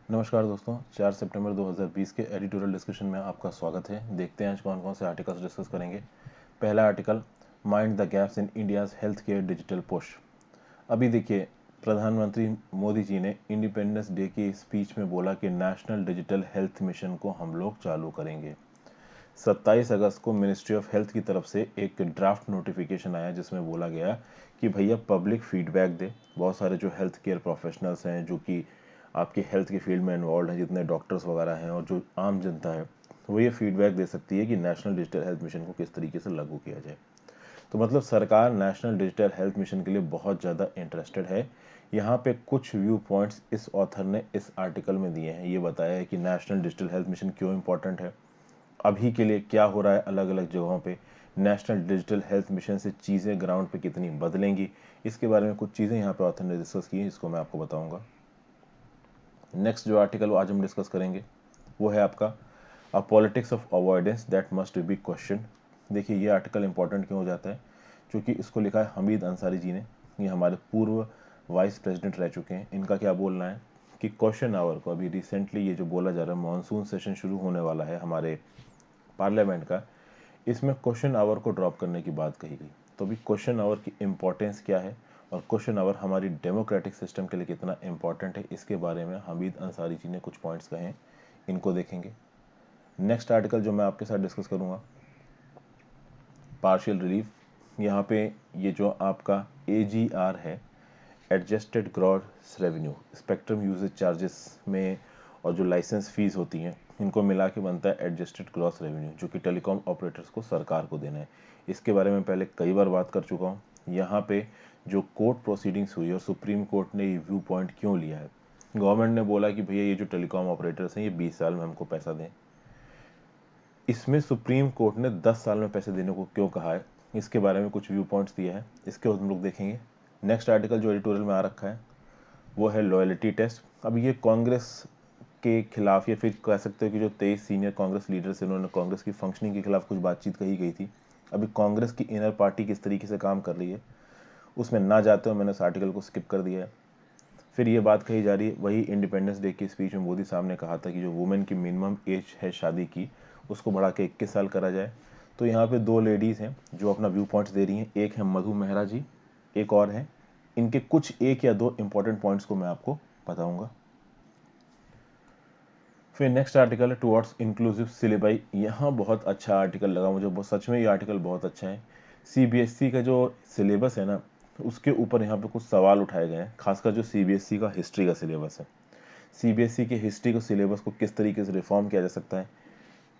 नमस्कार दोस्तों, 4 सितंबर 2020 के एडिटोरियल डिस्कशन में आपका स्वागत है। देखते हैं आज कौन कौन से आर्टिकल्स डिस्कस करेंगे। पहला article, mind the gaps in India's health care digital push. अभी देखिए, प्रधानमंत्री मोदी जी ने इंडिपेंडेंस डे की स्पीच में बोला कि नेशनल डिजिटल हेल्थ मिशन को हम लोग चालू करेंगे। 27 अगस्त को मिनिस्ट्री ऑफ हेल्थ की तरफ से एक ड्राफ्ट नोटिफिकेशन आया जिसमें बोला गया कि भैया पब्लिक फीडबैक दे। बहुत सारे जो हेल्थ केयर प्रोफेशनल्स हैं, जो कि आपके हेल्थ के फील्ड में इन्वॉल्व हैं, जितने डॉक्टर्स वगैरह हैं और जो आम जनता है, वो ये फीडबैक दे सकती है कि नेशनल डिजिटल हेल्थ मिशन को किस तरीके से लागू किया जाए। तो मतलब सरकार नेशनल डिजिटल हेल्थ मिशन के लिए बहुत ज़्यादा इंटरेस्टेड है। यहाँ पे कुछ व्यू पॉइंट्स इस ऑथर ने इस आर्टिकल में दिए हैं। ये बताया है कि नेशनल डिजिटल हेल्थ मिशन क्यों इंपॉर्टेंट है, अभी के लिए क्या हो रहा है अलग अलग जगहों पे, नेशनल डिजिटल हेल्थ मिशन से चीज़ें ग्राउंड पे कितनी बदलेंगी, इसके बारे में कुछ चीज़ें यहाँ पे ऑथर ने डिस्कस की हैं, जिसको मैं आपको बताऊंगा। नेक्स्ट जो आर्टिकल आज हम डिस्कस करेंगे वो है आपका a politics of avoidance that must be question. देखिए, ये आर्टिकल इंपॉर्टेंट क्यों हो जाता है, क्योंकि इसको लिखा है हमीद अंसारी जी ने। ये हमारे पूर्व वाइस प्रेसिडेंट रह चुके हैं। इनका क्या बोलना है कि क्वेश्चन आवर को अभी रिसेंटली ये जो बोला जा रहा है, मानसून सेशन शुरू होने वाला है हमारे पार्लियामेंट का, इसमें क्वेश्चन आवर को ड्रॉप करने की बात कही गई। तो अभी क्वेश्चन आवर की इम्पोर्टेंस क्या है और क्वेश्चन आवर हमारी डेमोक्रेटिक सिस्टम के लिए कितना इम्पोर्टेंट है, इसके बारे में हमीद अंसारी जी ने कुछ पॉइंट्स कहे हैं, इनको देखेंगे। नेक्स्ट आर्टिकल जो मैं आपके साथ डिस्कस करूंगा, पार्शियल रिलीफ। यहाँ पे ये जो आपका AGR है, adjusted gross revenue, spectrum usages charges में और जो लाइसेंस फीस होती हैं, इनको मिला के बनता है एडजस्टेड ग्रॉस रेवेन्यू, जो कि टेलीकॉम ऑपरेटर्स को सरकार को देना है। इसके बारे में पहले कई बार बात कर चुका हूँ। यहाँ पे जो कोर्ट प्रोसीडिंग्स हुई और सुप्रीम कोर्ट ने ये व्यू पॉइंट क्यों लिया है, गवर्नमेंट ने बोला कि भैया ये जो टेलीकॉम ऑपरेटर्स हैं, ये 20 साल में हमको पैसा दें। इसमें सुप्रीम कोर्ट ने 10 साल में पैसे देने को क्यों कहा है, इसके बारे में कुछ व्यू पॉइंट्स दिया है, इसके हम लोग देखेंगे। नेक्स्ट आर्टिकल जो एडिटोरियल में आ रखा है वो है लॉयल्टी टेस्ट। अब ये कांग्रेस के खिलाफ, या फिर कह सकते हो कि जो 23 सीनियर कांग्रेस लीडर्स हैं, उन्होंने कांग्रेस की फंक्शनिंग के खिलाफ कुछ बातचीत कही गई थी। अभी कांग्रेस की इनर पार्टी किस तरीके से काम कर रही है, उसमें ना जाते हुए मैंने उस आर्टिकल को स्किप कर दिया है। फिर ये बात कही जा रही है, वही इंडिपेंडेंस डे की स्पीच में मोदी साहब ने कहा था कि जो वुमेन की मिनिमम एज है शादी की, उसको बढ़ा के 21 साल करा जाए। तो यहाँ पे दो लेडीज़ हैं जो अपना व्यू पॉइंट्स दे रही हैं, एक है मधु मेहरा जी, एक और है। इनके कुछ एक या दो इंपॉर्टेंट पॉइंट्स को मैं आपको बताऊंगा। फिर नेक्स्ट आर्टिकल है टुवर्ड्स इंक्लूसिव सिलेबाई। यहाँ बहुत अच्छा आर्टिकल लगा मुझे, बहुत सच में ये आर्टिकल बहुत अच्छा है। CBSE का जो सिलेबस है ना, उसके ऊपर यहाँ पे कुछ सवाल उठाए गए हैं, खासकर जो CBSE का हिस्ट्री का सिलेबस है। CBSE के हिस्ट्री को सिलेबस को किस तरीके से रिफॉर्म किया जा सकता है,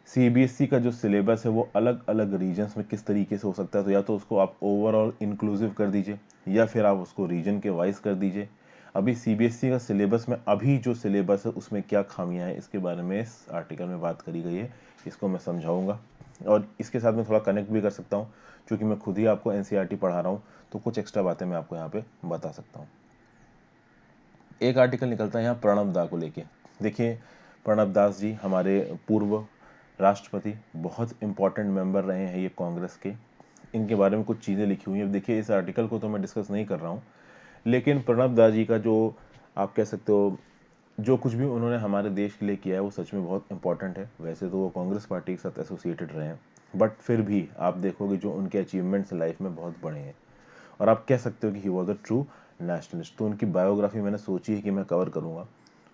CBSE का जो सिलेबस है वो अलग अलग रीजन्स में किस तरीके से हो सकता है। तो या तो उसको आप ओवरऑल इंक्लूसिव कर दीजिए, या फिर आप उसको रीजन के वाइज कर दीजिए। अभी CBSE का सिलेबस में अभी जो सिलेबस है उसमें क्या खामियां हैं, इसके बारे में इस आर्टिकल में बात करी गई है, इसको मैं समझाऊंगा। और इसके साथ मैं थोड़ा कनेक्ट भी कर सकता हूँ, क्योंकि मैं खुद ही आपको NCERT पढ़ा रहा हूँ, तो कुछ एक्स्ट्रा बातें मैं आपको यहाँ पे बता सकता हूँ। एक आर्टिकल निकलता है यहाँ प्रणब दा को लेके। देखिए, प्रणब दास जी हमारे पूर्व राष्ट्रपति, बहुत इंपॉर्टेंट मेंबर रहे हैं ये कांग्रेस के। इनके बारे में कुछ चीज़ें लिखी हुई हैं। देखिए, इस आर्टिकल को तो मैं डिस्कस नहीं कर रहा हूँ, लेकिन प्रणब दास जी का जो आप कह सकते हो, जो कुछ भी उन्होंने हमारे देश के लिए किया है वो सच में बहुत इंपॉर्टेंट है। वैसे तो वो कांग्रेस पार्टी के साथ एसोसिएटेड रहे हैं, बट फिर भी आप देखोगे जो उनके अचीवमेंट्स लाइफ में बहुत बड़े हैं, और आप कह सकते हो कि he was a true nationalist. तो उनकी बायोग्राफी मैंने सोची है कि मैं कवर करूँगा।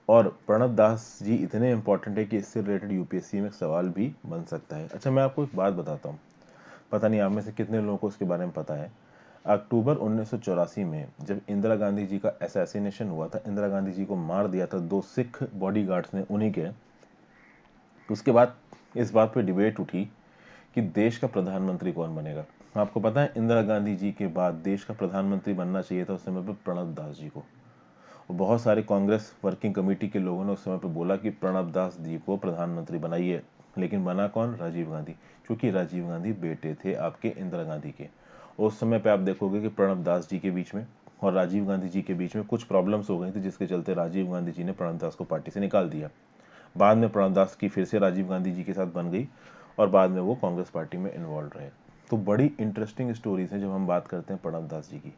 और प्रणब दास जी इतने इंपॉर्टेंट है कि इससे रिलेटेड UPSC में एक सवाल भी बन सकता है। अच्छा, मैं आपको एक बात बताता हूँ, पता नहीं आप में से कितने लोगों को उसके बारे में पता है। अक्टूबर 1984 में जब इंदिरा गांधी जी का असैसिनेशन हुआ था, इंदिरा गांधी जी को मार दिया था दो सिख बॉडीगार्ड्स ने उन्हीं के, उसके बाद इस बात पे डिबेट उठी कि देश का प्रधानमंत्री कौन बनेगा। आपको पता है, इंदिरा गांधी जी के बाद देश का प्रधानमंत्री बनना चाहिए था उस समय पर प्रणब दास जी को। और बहुत सारे कांग्रेस वर्किंग कमेटी के लोगों ने उस समय पर बोला कि प्रणब दास जी को प्रधानमंत्री बनाइए, लेकिन बना कौन, राजीव गांधी, क्योंकि राजीव गांधी बेटे थे आपके इंदिरा गांधी के। और उस समय पे आप देखोगे कि प्रणब दास जी के बीच में और राजीव गांधी जी के बीच में कुछ प्रॉब्लम्स हो गई थी, जिसके चलते राजीव गांधी जी ने प्रणब दास को पार्टी से निकाल दिया। बाद में प्रणब दास की फिर से राजीव गांधी जी के साथ बन गई और बाद में वो कांग्रेस पार्टी में इन्वॉल्व रहे। तो बड़ी इंटरेस्टिंग स्टोरीज हैं जब हम बात करते हैं प्रणब दास जी की।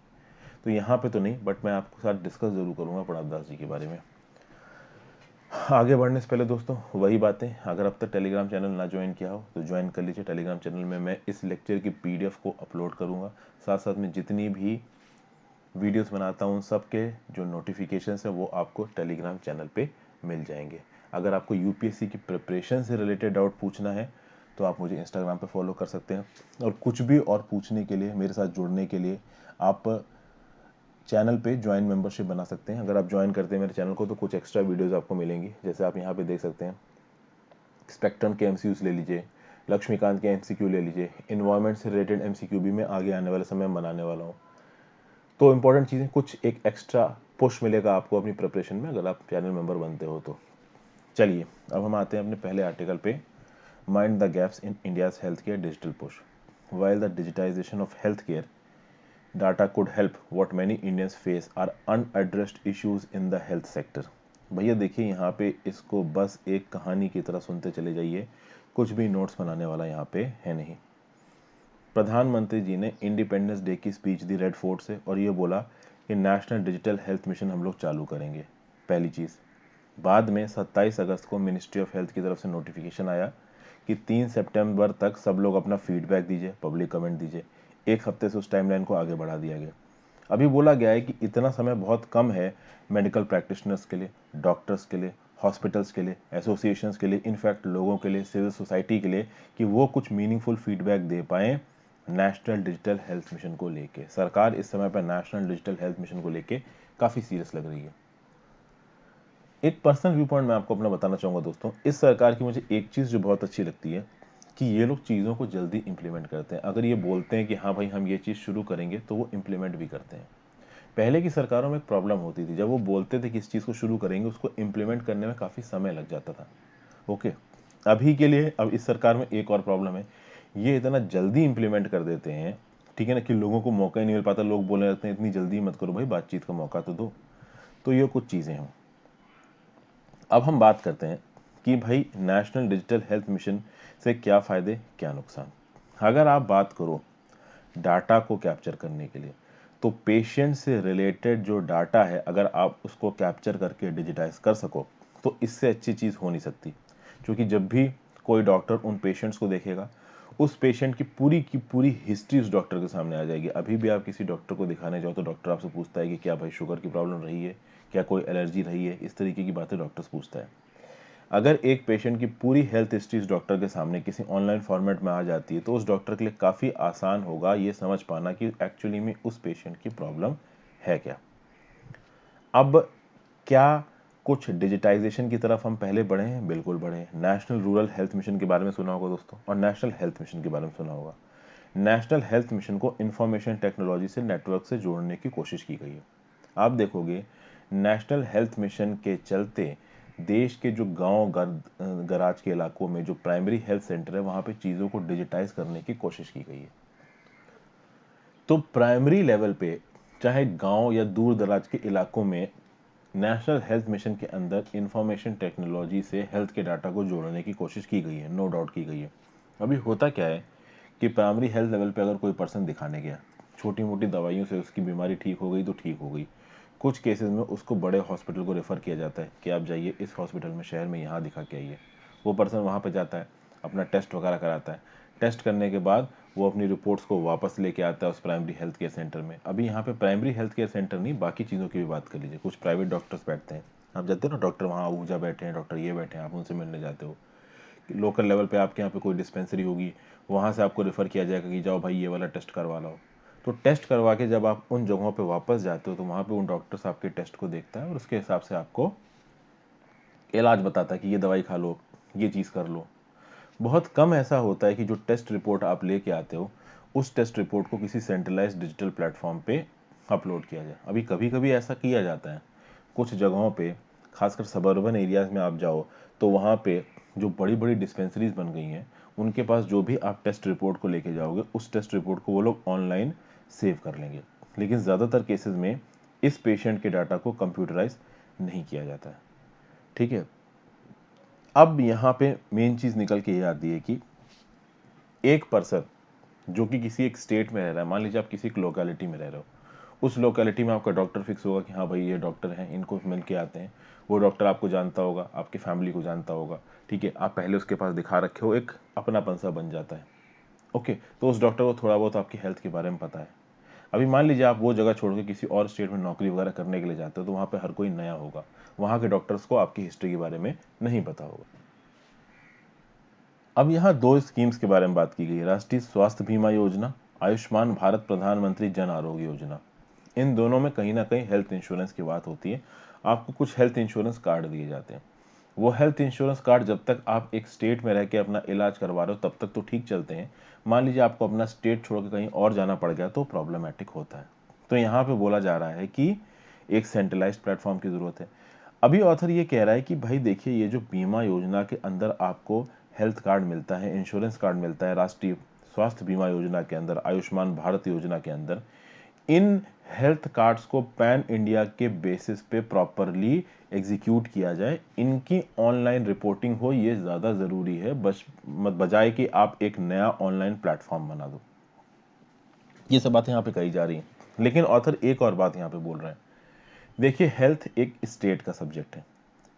तो यहाँ पे तो नहीं, बट मैं आपके साथ डिस्कस जरूर करूंगा प्रणब दास जी के बारे में। आगे बढ़ने से पहले दोस्तों वही बातें, अगर अब तक टेलीग्राम चैनल ना ज्वाइन किया हो तो ज्वाइन कर लीजिए। टेलीग्राम चैनल में मैं इस लेक्चर की पीडीएफ को अपलोड करूँगा, साथ साथ में जितनी भी वीडियोस बनाता हूँ सब के जो नोटिफिकेशंस है वो आपको टेलीग्राम चैनल पे मिल जाएंगे। अगर आपको यूपीएससी की प्रिपरेशन से रिलेटेड डाउट पूछना है तो आप मुझे इंस्टाग्राम पे फॉलो कर सकते हैं, और कुछ भी और पूछने के लिए, मेरे साथ जुड़ने के लिए आप चैनल पे ज्वाइन मेंबरशिप बना सकते हैं। अगर आप ज्वाइन करते हैं मेरे चैनल को तो कुछ एक्स्ट्रा वीडियोस आपको मिलेंगी, जैसे आप यहाँ पे देख सकते हैं। स्पेक्ट्रम के एमसीक्यूज ले लीजिए, लक्ष्मीकांत के एमसीक्यू ले लीजिए, इन्वायरमेंट से रिलेटेड एमसीक्यू भी मैं आगे आने वाले समय में बनाने वाला हूँ। तो इंपॉर्टेंट चीज़ें, कुछ एक एक्स्ट्रा पुश मिलेगा आपको अपनी प्रिपरेशन में अगर आप चैनल मेंबर बनते हो तो। चलिए अब हम आते हैं अपने पहले आर्टिकल पे, mind the gaps in India's health care digital push. While the digitisation of health care data could help, what many Indians face are unaddressed issues in the health sector। भैया देखिए यहाँ पे इसको बस एक कहानी की तरह सुनते चले जाइए, कुछ भी नोट्स बनाने वाला यहाँ पे है नहीं। प्रधानमंत्री जी ने इंडिपेंडेंस डे की स्पीच दी रेड फोर्ट से, और ये बोला कि नेशनल डिजिटल हेल्थ मिशन हम लोग चालू करेंगे। पहली चीज़। बाद में 27 अगस्त को मिनिस्ट्री ऑफ हेल्थ की तरफ से नोटिफिकेशन आया कि 3 सितंबर तक सब लोग अपना फीडबैक दीजिए, पब्लिक कमेंट दीजिए। एक हफ्ते से उस टाइमलाइन को आगे बढ़ा दिया गया। अभी बोला गया है कि इतना समय बहुत कम है मेडिकल प्रैक्टिशनर्स के लिए, डॉक्टर्स के लिए, हॉस्पिटल्स के लिए, एसोसिएशंस के लिए, इनफैक्ट लोगों के लिए, सिविल सोसाइटी के लिए, कि वो कुछ मीनिंगफुल फीडबैक दे पाएँ नेशनल डिजिटल हेल्थ मिशन को लेके। सरकार इस समय पर नेशनल डिजिटल हेल्थ मिशन को लेके काफ़ी सीरियस लग रही है। एक पर्सनल व्यू पॉइंट मैं आपको अपना बताना चाहूँगा दोस्तों, इस सरकार की मुझे एक चीज़ जो बहुत अच्छी लगती है कि ये लोग चीज़ों को जल्दी इंप्लीमेंट करते हैं। अगर ये बोलते हैं कि हाँ भाई हम ये चीज़ शुरू करेंगे तो वो इंप्लीमेंट भी करते हैं। पहले की सरकारों में एक प्रॉब्लम होती थी, जब वो बोलते थे कि इस चीज़ को शुरू करेंगे, उसको इंप्लीमेंट करने में काफ़ी समय लग जाता था। ओके, अभी के लिए अब इस सरकार में एक और प्रॉब्लम है, ये इतना जल्दी इंप्लीमेंट कर देते हैं, ठीक है ना, कि लोगों को मौका ही नहीं मिल पाता। लोग बोलने लगते हैं इतनी जल्दी मत करो भाई, बातचीत का मौका तो दो। तो ये कुछ चीज़ें हैं। अब हम बात करते हैं कि भाई नेशनल डिजिटल हेल्थ मिशन से क्या फ़ायदे क्या नुकसान। अगर आप बात करो डाटा को कैप्चर करने के लिए, तो पेशेंट से रिलेटेड जो डाटा है अगर आप उसको कैप्चर करके डिजिटाइज कर सको तो इससे अच्छी चीज़ हो नहीं सकती। क्योंकि जब भी कोई डॉक्टर उन पेशेंट्स को देखेगा, उस पेशेंट की पूरी हिस्ट्री उस डॉक्टर के सामने आ जाएगी। अभी भी आप किसी डॉक्टर को दिखाने जाओ तो डॉक्टर आपसे पूछता है कि क्या भाई शुगर की प्रॉब्लम रही है, क्या कोई एलर्जी रही है, इस तरीके की बातें डॉक्टर पूछता है। अगर एक पेशेंट की पूरी हेल्थ हिस्ट्री इस डॉक्टर के सामने किसी ऑनलाइन फॉर्मेट में आ जाती है तो उस डॉक्टर के लिए काफ़ी आसान होगा ये समझ पाना कि एक्चुअली में उस पेशेंट की प्रॉब्लम है क्या। अब क्या कुछ डिजिटाइजेशन की तरफ हम पहले बढ़े हैं? बिल्कुल बढ़े हैं। नेशनल रूरल हेल्थ मिशन के बारे में सुना होगा दोस्तों, और नेशनल हेल्थ मिशन के बारे में सुना होगा। नेशनल हेल्थ मिशन को इंफॉर्मेशन टेक्नोलॉजी से नेटवर्क से जोड़ने की कोशिश की गई है। आप देखोगे नेशनल हेल्थ मिशन के चलते देश के जो गांव गराज के इलाकों में जो प्राइमरी हेल्थ सेंटर है वहां पे चीज़ों को डिजिटाइज करने की कोशिश की गई है। तो प्राइमरी लेवल पे, चाहे गांव या दूर दराज के इलाकों में, नेशनल हेल्थ मिशन के अंदर इंफॉर्मेशन टेक्नोलॉजी से हेल्थ के डाटा को जोड़ने की कोशिश की गई है, नो डाउट की गई है। अभी होता क्या है कि प्राइमरी हेल्थ लेवल पे अगर कोई पर्सन दिखाने गया, छोटी मोटी दवाइयों से उसकी बीमारी ठीक हो गई तो ठीक हो गई। कुछ केसेस में उसको बड़े हॉस्पिटल को रेफ़र किया जाता है कि आप जाइए इस हॉस्पिटल में शहर में यहाँ दिखा के आइए। वो पर्सन वहाँ पे जाता है, अपना टेस्ट वगैरह कराता है। टेस्ट करने के बाद वो अपनी रिपोर्ट्स को वापस लेके आता है उस प्राइमरी हेल्थ केयर सेंटर में। अभी यहाँ पे प्राइमरी हेल्थ केयर सेंटर नहीं, बाकी चीज़ों की भी बात कर लीजिए। कुछ प्राइवेट डॉक्टर्स बैठते हैं, आप जाते हो ना, डॉक्टर वहाँ ऊर्जा बैठे हैं, डॉक्टर ये बैठे हैं, आप उनसे मिलने जाते हो। लोकल लेवल पे आपके यहाँ पे कोई डिस्पेंसरी होगी, वहाँ से आपको रेफ़र किया जाएगा कि जाओ भाई ये वाला टेस्ट करवा लो। तो टेस्ट करवा के जब आप उन जगहों पे वापस जाते हो तो वहाँ पे उन डॉक्टर्स आपके टेस्ट को देखता है और उसके हिसाब से आपको इलाज बताता है कि ये दवाई खा लो, ये चीज़ कर लो। बहुत कम ऐसा होता है कि जो टेस्ट रिपोर्ट आप लेके आते हो उस टेस्ट रिपोर्ट को किसी सेंट्रलाइज्ड डिजिटल प्लेटफॉर्म पे अपलोड किया जाए। अभी कभी कभी ऐसा किया जाता है कुछ जगहों पे, खासकर सबर्बन एरियाज़ में आप जाओ तो वहाँ पे जो बड़ी बड़ी डिस्पेंसरीज बन गई हैं उनके पास जो भी आप टेस्ट रिपोर्ट को लेके जाओगे उस टेस्ट रिपोर्ट को वो लोग ऑनलाइन सेव कर लेंगे। लेकिन ज़्यादातर केसेस में इस पेशेंट के डाटा को कंप्यूटराइज नहीं किया जाता है। ठीक है, अब यहाँ पे मेन चीज़ निकल के ये आती है कि एक पर्सन जो कि किसी एक स्टेट में रह रहा है, मान लीजिए आप किसी एक लोकेलिटी में रह रहे हो, उस लोकेलिटी में आपका डॉक्टर फिक्स होगा कि हाँ भाई ये डॉक्टर हैं, इनको मिल के आते हैं। वो डॉक्टर आपको जानता होगा, आपकी फैमिली को जानता होगा, ठीक है, आप पहले उसके पास दिखा रखे हो, एक अपनापन सा बन जाता है। ओके, तो उस डॉक्टर को थोड़ा बहुत आपकी हेल्थ के बारे में पता है। अभी मान लीजिए आप वो जगह छोड़ के किसी और स्टेट में नौकरी वगैरह करने के लिए जाते हो, तो वहाँ पे हर कोई नया होगा, वहाँ के डॉक्टर्स को आपकी हिस्ट्री के बारे में नहीं पता होगा। अब यहाँ दो स्कीम्स के बारे में बात की गई है, राष्ट्रीय स्वास्थ्य बीमा योजना, आयुष्मान भारत प्रधानमंत्री जन आरोग्य योजना। इन दोनों में कहीं ना कहीं हेल्थ इंश्योरेंस की बात होती है। आपको कुछ हेल्थ इंश्योरेंस कार्ड दिए जाते हैं। वो हेल्थ इंश्योरेंस कार्ड जब तक आप एक स्टेट में रह के अपना इलाज करवा रहे हो तब तक तो ठीक चलते हैं। मान लीजिए आपको अपना स्टेट छोड़ के कहीं और जाना पड़ गया तो प्रॉब्लमेटिक होता है। तो यहाँ पे बोला जा रहा है कि एक सेंट्रलाइज्ड प्लेटफॉर्म की जरूरत है। अभी ऑथर ये कह रहा है कि भाई देखिए, ये जो बीमा योजना के अंदर आपको हेल्थ कार्ड मिलता है, इंश्योरेंस कार्ड मिलता है, राष्ट्रीय स्वास्थ्य बीमा योजना के अंदर, आयुष्मान भारत योजना के अंदर, इन हेल्थ कार्ड्स को पैन इंडिया के बेसिस पे प्रॉपरली एग्जीक्यूट किया जाए, इनकी ऑनलाइन रिपोर्टिंग हो, ये ज़्यादा ज़रूरी है बस बजाय कि आप एक नया ऑनलाइन प्लेटफॉर्म बना दो। ये सब बातें यहाँ पे कही जा रही हैं, लेकिन ऑथर एक और बात यहाँ पे बोल रहे हैं। देखिए, हेल्थ एक स्टेट का सब्जेक्ट है।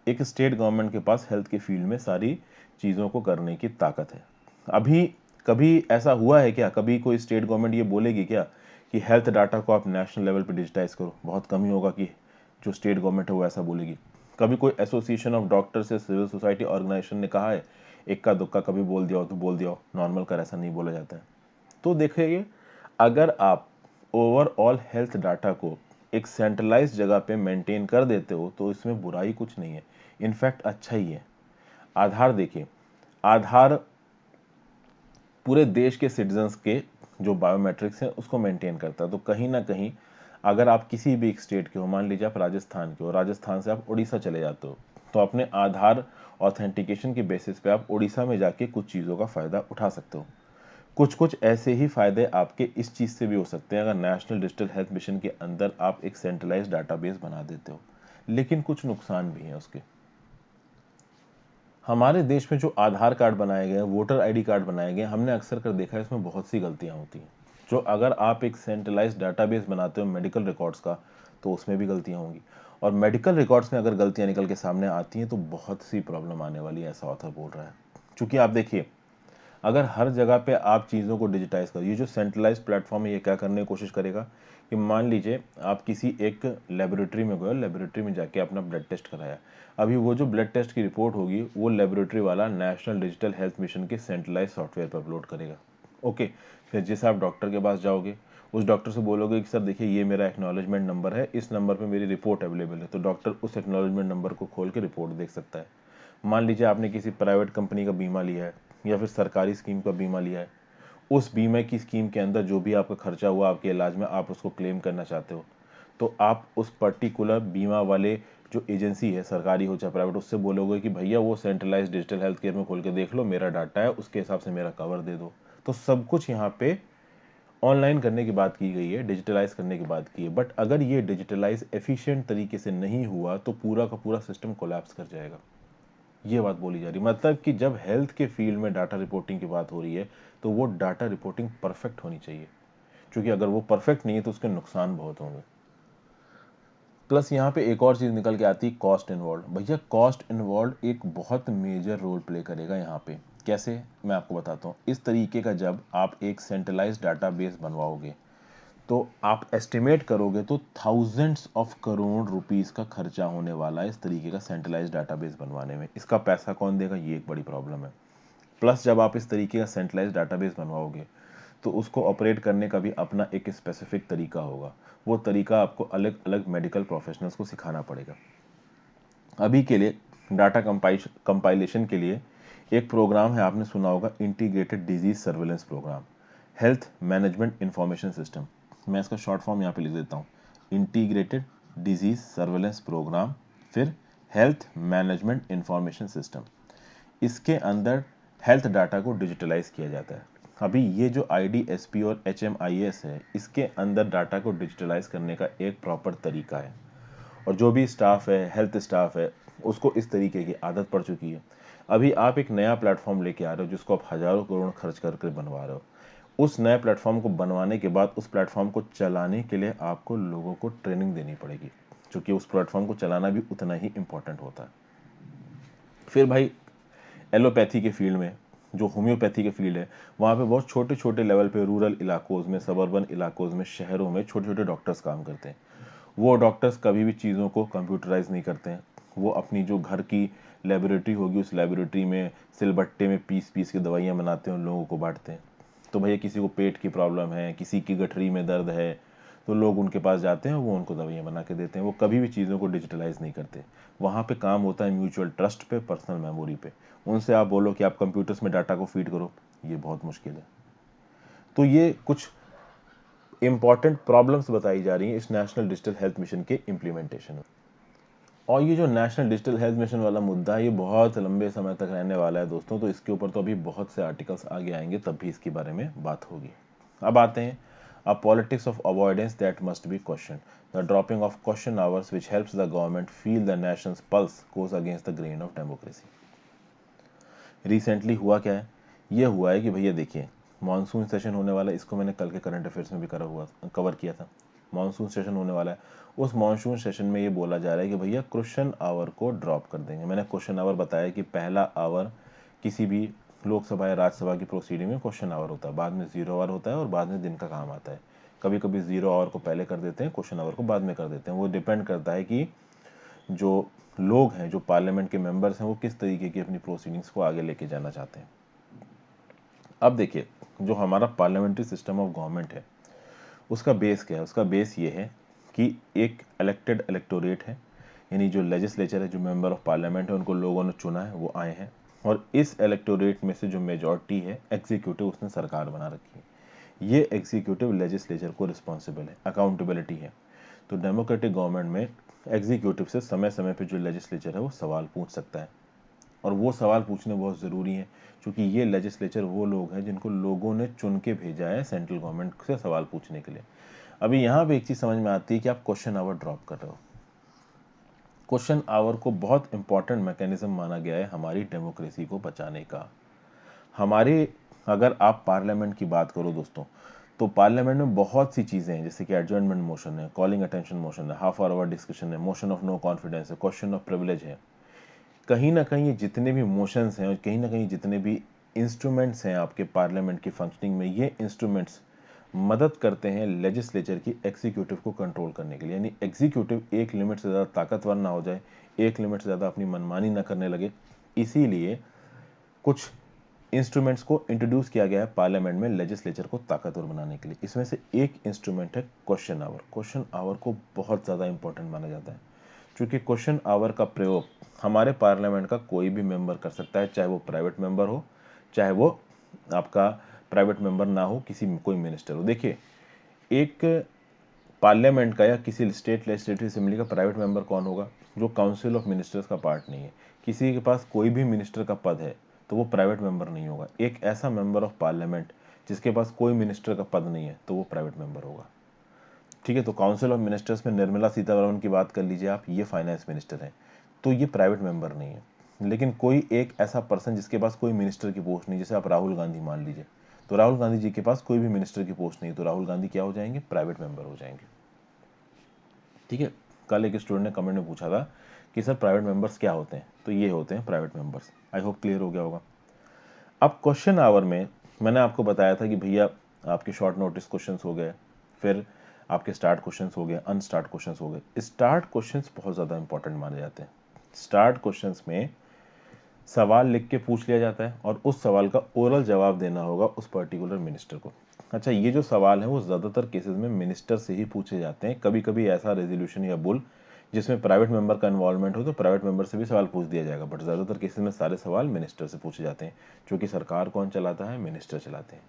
एक स्टेट गवर्नमेंट के पास हेल्थ के फील्ड में सारी चीज़ों को करने की ताकत है। अभी कभी ऐसा हुआ है क्या, कभी कोई स्टेट गवर्नमेंट ये बोलेगी क्या कि हेल्थ डाटा को आप नेशनल लेवल पे डिजिटाइज करो? बहुत कम ही होगा कि जो स्टेट गवर्नमेंट है वो ऐसा बोलेगी। कभी कोई एसोसिएशन ऑफ डॉक्टर्स या सिविल सोसाइटी ऑर्गेनाइजेशन ने कहा है? इक्का दुक्का कभी बोल दिया हो तो बोल दिया हो, नॉर्मल कर ऐसा नहीं बोला जाता है। तो देखिए, अगर आप ओवरऑल हेल्थ डाटा को एक सेंट्रलाइज जगह पे मेंटेन कर देते हो तो इसमें बुराई कुछ नहीं है, इनफैक्ट अच्छा ही है। आधार देखिए, आधार पूरे देश के सिटीजन्स के जो बायोमेट्रिक्स हैं उसको मेंटेन करता है। तो कहीं ना कहीं अगर आप किसी भी एक स्टेट के हो, मान लीजिए आप राजस्थान के हो, राजस्थान से आप उड़ीसा चले जाते हो, तो अपने आधार ऑथेंटिकेशन के बेसिस पे आप उड़ीसा में जाके कुछ चीज़ों का फ़ायदा उठा सकते हो। कुछ कुछ ऐसे ही फायदे आपके इस चीज़ से भी हो सकते हैं अगर नेशनल डिजिटल हेल्थ मिशन के अंदर आप एक सेंट्रलाइज डाटाबेस बना देते हो, लेकिन कुछ नुकसान भी हैं उसके। हमारे देश में जो आधार कार्ड बनाए गए हैं, वोटर आईडी कार्ड बनाए गए हैं, हमने अक्सर कर देखा है इसमें बहुत सी गलतियां होती हैं। जो अगर आप एक सेंट्रलाइज डाटाबेस बनाते हो मेडिकल रिकॉर्ड्स का, तो उसमें भी गलतियां होंगी। और मेडिकल रिकॉर्ड्स में अगर गलतियां निकल के सामने आती हैं तो बहुत सी प्रॉब्लम आने वाली है, ऐसा ऑथर बोल रहा है। क्योंकि आप देखिए, अगर हर जगह पे आप चीज़ों को डिजिटाइज करो, ये जो सेंट्रलाइज प्लेटफॉर्म है ये क्या करने की कोशिश करेगा कि मान लीजिए आप किसी एक लेबोरेटरी में गए, लेबोरेटरी में जाके अपना ब्लड टेस्ट कराया। अभी वो जो ब्लड टेस्ट की रिपोर्ट होगी वो लेबोरेटरी वाला नेशनल डिजिटल हेल्थ मिशन के सेंट्रलाइज सॉफ्टवेयर पर अपलोड करेगा। ओके, फिर जैसे आप डॉक्टर के पास जाओगे, उस डॉक्टर से बोलोगे कि सर देखिए ये मेरा एक्नॉलेजमेंट नंबर है, इस नंबर पे मेरी रिपोर्ट अवेलेबल है, तो डॉक्टर उस एक्नॉलेजमेंट नंबर को खोल के रिपोर्ट देख सकता है। मान लीजिए आपने किसी प्राइवेट कंपनी का बीमा लिया है या फिर सरकारी स्कीम का बीमा लिया है, उस बीमा की स्कीम के अंदर जो भी आपका खर्चा हुआ आपके इलाज में, आप उसको क्लेम करना चाहते हो, तो आप उस पर्टिकुलर बीमा वाले जो एजेंसी है, सरकारी हो चाहे प्राइवेट, उससे बोलोगे कि भैया वो सेंट्रलाइज डिजिटल हेल्थ केयर में खोल के देख लो, मेरा डाटा है, उसके हिसाब से मेरा कवर दे दो। तो सब कुछ यहाँ पे ऑनलाइन करने की बात की गई है, डिजिटलाइज करने की बात की है। बट अगर ये डिजिटलाइज एफिशिएंट तरीके से नहीं हुआ तो पूरा का पूरा सिस्टम कोलैप्स कर जाएगा। ये बात बोली जा रही, मतलब कि जब हेल्थ के फील्ड में डाटा रिपोर्टिंग की बात हो रही है तो वो डाटा रिपोर्टिंग परफेक्ट होनी चाहिए, क्योंकि अगर वो परफेक्ट नहीं है तो उसके नुकसान बहुत होंगे। प्लस यहाँ पे एक और चीज़ निकल के आती है, कॉस्ट इन्वॉल्व। भैया कॉस्ट इन्वॉल्व एक बहुत मेजर रोल प्ले करेगा यहाँ पे। कैसे, मैं आपको बताता हूँ। इस तरीके का जब आप एक सेंट्रलाइज डाटाबेस बनवाओगे तो आप एस्टिमेट करोगे तो थाउजेंड्स ऑफ करोड़ रुपीस का खर्चा होने वाला है इस तरीके का सेंट्रलाइज डाटाबेस बनवाने में। इसका पैसा कौन देगा, ये एक बड़ी प्रॉब्लम है। प्लस जब आप इस तरीके का सेंट्रलाइज डाटाबेस बनवाओगे तो उसको ऑपरेट करने का भी अपना एक स्पेसिफिक तरीका होगा। वो तरीका आपको अलग अलग मेडिकल प्रोफेशनल्स को सिखाना पड़ेगा। अभी के लिए डाटा कंपाइलेशन के लिए एक प्रोग्राम है, आपने सुना होगा, integrated disease surveillance programme, health management information system. मैं इसका शॉर्ट फॉर्म यहाँ पे लिख देता हूँ, इंटीग्रेटेड डिजीज सर्वेलेंस प्रोग्राम, फिर हेल्थ मैनेजमेंट इंफॉर्मेशन सिस्टम। इसके अंदर हेल्थ डाटा को डिजिटलाइज किया जाता है। अभी ये जो IDSP और HMIS है, इसके अंदर डाटा को डिजिटलाइज करने का एक प्रॉपर तरीका है, और जो भी स्टाफ है, हेल्थ स्टाफ है, उसको इस तरीके की आदत पड़ चुकी है। अभी आप एक नया प्लेटफॉर्म लेके आ रहे हो जिसको आप हजारों करोड़ खर्च करके बनवा रहे हो, उस नए प्लेटफॉर्म को बनवाने के बाद उस प्लेटफॉर्म को चलाने के लिए आपको लोगों को ट्रेनिंग देनी पड़ेगी, क्योंकि उस प्लेटफॉर्म को चलाना भी उतना ही इंपॉर्टेंट होता है। फिर भाई एलोपैथी के फील्ड में, जो होम्योपैथी के फील्ड है, वहाँ पे बहुत छोटे छोटे लेवल पे रूरल इलाकों में, सबर्बन इलाकों में, शहरों में छोटे छोटे डॉक्टर्स काम करते हैं। वो डॉक्टर्स कभी भी चीज़ों को कंप्यूटराइज नहीं करते हैं। वो अपनी जो घर की लेबोरेटरी होगी उस लेबोरेटरी में सिलबट्टे में पीस पीस के दवाइयाँ बनाते हैं, उन लोगों को बांटते हैं। तो भैया किसी को पेट की प्रॉब्लम है, किसी की गठरी में दर्द है, तो लोग उनके पास जाते हैं, वो उनको दवाइयाँ बना के देते हैं। वो कभी भी चीज़ों को डिजिटलाइज नहीं करते। वहाँ पे काम होता है म्यूचुअल ट्रस्ट पे, पर्सनल मेमोरी पे। उनसे आप बोलो कि आप कंप्यूटर्स में डाटा को फीड करो, ये बहुत मुश्किल है। तो ये कुछ इंपॉर्टेंट प्रॉब्लम्स बताई जा रही हैं इस नेशनल डिजिटल हेल्थ मिशन के इम्प्लीमेंटेशन में। और ये जो नेशनल डिजिटल हेल्थ मिशन वाला मुद्दा है, ये बहुत लंबे समय तक रहने वाला है दोस्तों। तो इसके ऊपर तो अभी बहुत से आर्टिकल्स आगे आएंगे, तब भी इसके बारे में बात होगी। अब आते हैं a politics of avoidance that must be question. The dropping of question hours which helps the government feel the nation's pulse goes against the grain of democracy. Recently हुआ क्या है? ये हुआ है कि भैया देखिए, मानसून सेशन होने वाला है। इसको मैंने कल के करंट अफेयर्स में भी कवर किया था। मानसून सेशन होने वाला है। उस मानसून सेशन में ये बोला जा रहा है कि भैया क्वेश्चन आवर को ड्रॉप कर देंगे। मैंने क्वेश्चन आवर बताया कि पहला आवर किसी भी लोकसभा या राज्यसभा की प्रोसीडिंग में क्वेश्चन आवर होता है, बाद में जीरो आवर होता है और बाद में दिन का काम आता है। कभी कभी जीरो आवर को पहले कर देते हैं, क्वेश्चन आवर को बाद में कर देते हैं। वो डिपेंड करता है कि जो लोग हैं, जो पार्लियामेंट के मेंबर्स हैं, वो किस तरीके की अपनी प्रोसीडिंग्स को आगे लेके जाना चाहते हैं। अब देखिए, जो हमारा पार्लियामेंट्री सिस्टम ऑफ गवर्नमेंट है, उसका बेस क्या है? उसका बेस ये है कि एक इलेक्टेड इलेक्टोरेट है, यानी जो लेजिस्लेचर है, जो मेंबर ऑफ पार्लियामेंट है, उनको लोगों ने चुना है, वो आए हैं। और इस इलेक्टोरेट में से जो मेजॉरिटी है, एग्जीक्यूटिव, उसने सरकार बना रखी है। ये एग्जीक्यूटिव लेजिस्लेचर को रिस्पॉन्सिबल है, अकाउंटेबिलिटी है। तो डेमोक्रेटिक गवर्नमेंट में एग्जीक्यूटिव से समय समय पे जो लेजिस्लेचर है वो सवाल पूछ सकता है। और वो सवाल पूछने बहुत ज़रूरी है, क्योंकि ये लेजिस्लेचर वो लोग हैं जिनको लोगों ने चुन के भेजा है सेंट्रल गवर्नमेंट से सवाल पूछने के लिए। अभी यहाँ पे एक चीज़ समझ में आती है कि आप क्वेश्चन आवर ड्रॉप कर रहे हो। क्वेश्चन आवर को बहुत इंपॉर्टेंट मैकेनिज्म माना गया है हमारी डेमोक्रेसी को बचाने का। हमारे, अगर आप पार्लियामेंट की बात करो दोस्तों, तो पार्लियामेंट में बहुत सी चीज़ें हैं, जैसे कि एडजर्नमेंट मोशन है, कॉलिंग अटेंशन मोशन है, हाफ आवर डिस्कशन है, मोशन ऑफ नो कॉन्फिडेंस है, क्वेश्चन ऑफ प्रिविलेज है। कहीं ना कहीं ये जितने भी मोशंस हैं और कहीं ना कहीं जितने भी इंस्ट्रूमेंट्स हैं आपके पार्लियामेंट की फंक्शनिंग में, ये इंस्ट्रूमेंट्स मदद करते हैं लेजिस्लेचर की एग्जीक्यूटिव को कंट्रोल करने के लिए। यानी एग्जीक्यूटिव एक लिमिट से ज़्यादा ताकतवर ना हो जाए, एक लिमिट से ज़्यादा अपनी मनमानी ना करने लगे। इसीलिए कुछ इंस्ट्रूमेंट्स को इंट्रोड्यूस किया गया है पार्लियामेंट में लेजिस्लेचर को ताकतवर बनाने के लिए। इसमें से एक इंस्ट्रूमेंट है क्वेश्चन आवर। क्वेश्चन आवर को बहुत ज़्यादा इंपॉर्टेंट माना जाता है, क्योंकि क्वेश्चन आवर का प्रयोग हमारे पार्लियामेंट का कोई भी मेंबर कर सकता है, चाहे वो प्राइवेट मेंबर हो, चाहे वो आपका प्राइवेट मेंबर ना हो, किसी कोई मिनिस्टर हो। देखिए, एक पार्लियामेंट का या किसी स्टेट लेजिस्लेटिव असेंबली का प्राइवेट मेंबर कौन होगा? जो काउंसिल ऑफ मिनिस्टर्स का पार्ट नहीं है। किसी के पास कोई भी मिनिस्टर का पद है तो वो प्राइवेट मेंबर नहीं होगा। एक ऐसा मेंबर ऑफ पार्लियामेंट जिसके पास कोई मिनिस्टर का पद नहीं है तो वो प्राइवेट मेंबर होगा। ठीक है, तो काउंसिल ऑफ मिनिस्टर्स में निर्मला सीतारमण की बात कर लीजिए आप, ये फाइनेंस मिनिस्टर हैं, तो ये प्राइवेट मेंबर नहीं है। लेकिन कोई एक ऐसा पर्सन जिसके पास कोई मिनिस्टर की पोस्ट नहीं, जैसे आप राहुल गांधी मान लीजिए, तो राहुल गांधी जी के पास कोई भी मिनिस्टर की पोस्ट नहीं, तो राहुल गांधी क्या हो जाएंगे? प्राइवेट मेंबर हो जाएंगे। ठीक है, कल एक स्टूडेंट ने कमेंट में पूछा था कि सर प्राइवेट मेंबर्स क्या होते हैं? तो ये होते हैं private members. I hope clear हो गया होगा। अब क्वेश्चन आवर में मैंने आपको बताया था कि भैया आपके शॉर्ट नोटिस क्वेश्चंस हो गए, फिर आपके स्टार्ट क्वेश्चंस हो गए, अनस्टार्ट क्वेश्चंस हो गए। स्टार्ट क्वेश्चंस बहुत ज़्यादा इंपॉर्टेंट माने जाते हैं। स्टार्ट क्वेश्चंस में सवाल लिख के पूछ लिया जाता है और उस सवाल का ओरल जवाब देना होगा उस पर्टिकुलर मिनिस्टर को। अच्छा, ये जो सवाल है वो ज़्यादातर केसेस में मिनिस्टर से ही पूछे जाते हैं। कभी कभी ऐसा रेजोल्यूशन या बुल जिसमें प्राइवेट मेंबर का इन्वॉल्वमेंट हो तो प्राइवेट मेंबर से भी सवाल पूछ दिया जाएगा, बट ज़्यादातर केसेस में सारे सवाल मिनिस्टर से पूछे जाते हैं, क्योंकि सरकार कौन चलाता है? मिनिस्टर चलाते हैं।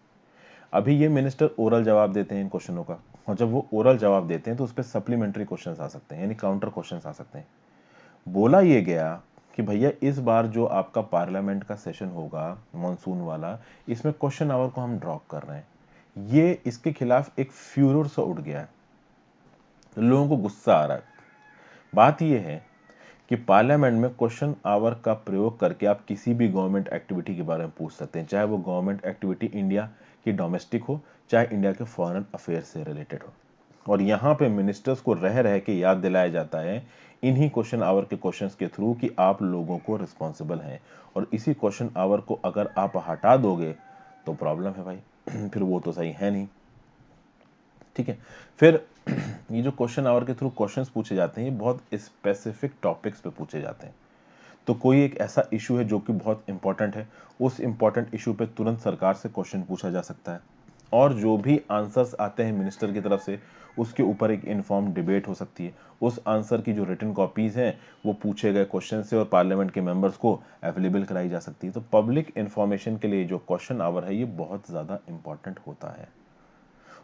अभी ये मिनिस्टर ओरल जवाब देते हैं इन क्वेश्चनों का, और जब वो ओरल जवाब देते हैं तो उस पर सप्लीमेंट्री क्वेश्चन आ सकते हैं, यानी काउंटर क्वेश्चन आ सकते हैं। बोला ये गया कि भैया इस बार जो आपका पार्लियामेंट का सेशन होगा मॉनसून वाला, इसमें क्वेश्चन आवर को हम ड्रॉप कर रहे हैं। ये इसके खिलाफ एक फ्यूरर सा उठ गया है, लोगों को गुस्सा आ रहा है। बात यह है कि पार्लियामेंट में क्वेश्चन आवर का प्रयोग करके आप किसी भी गवर्नमेंट एक्टिविटी के बारे में पूछ सकते हैं, चाहे वो गवर्नमेंट एक्टिविटी इंडिया कि डोमेस्टिक हो चाहे इंडिया के फॉरेन अफेयर से रिलेटेड हो। और यहाँ पे मिनिस्टर्स को रह रह के याद दिलाया जाता है इन्हीं क्वेश्चन आवर के क्वेश्चंस के थ्रू कि आप लोगों को रिस्पॉन्सिबल हैं, और इसी क्वेश्चन आवर को अगर आप हटा दोगे तो प्रॉब्लम है भाई फिर वो तो सही है नहीं। ठीक है, फिर ये जो क्वेश्चन आवर के थ्रू क्वेश्चंस पूछे जाते हैं ये बहुत स्पेसिफिक टॉपिक्स पे पूछे जाते हैं। तो कोई एक ऐसा इशू है जो कि बहुत इंपॉर्टेंट है, उस इंपॉर्टेंट इशू पे तुरंत सरकार से क्वेश्चन पूछा जा सकता है, और जो भी आंसर्स आते हैं मिनिस्टर की तरफ से उसके ऊपर एक इन्फॉर्म डिबेट हो सकती है। उस आंसर की जो रिटन कॉपीज हैं वो पूछे गए क्वेश्चन से और पार्लियामेंट के मेंबर्स को अवेलेबल कराई जा सकती है। तो पब्लिक इंफॉर्मेशन के लिए जो क्वेश्चन आवर है ये बहुत ज़्यादा इंपॉर्टेंट होता है।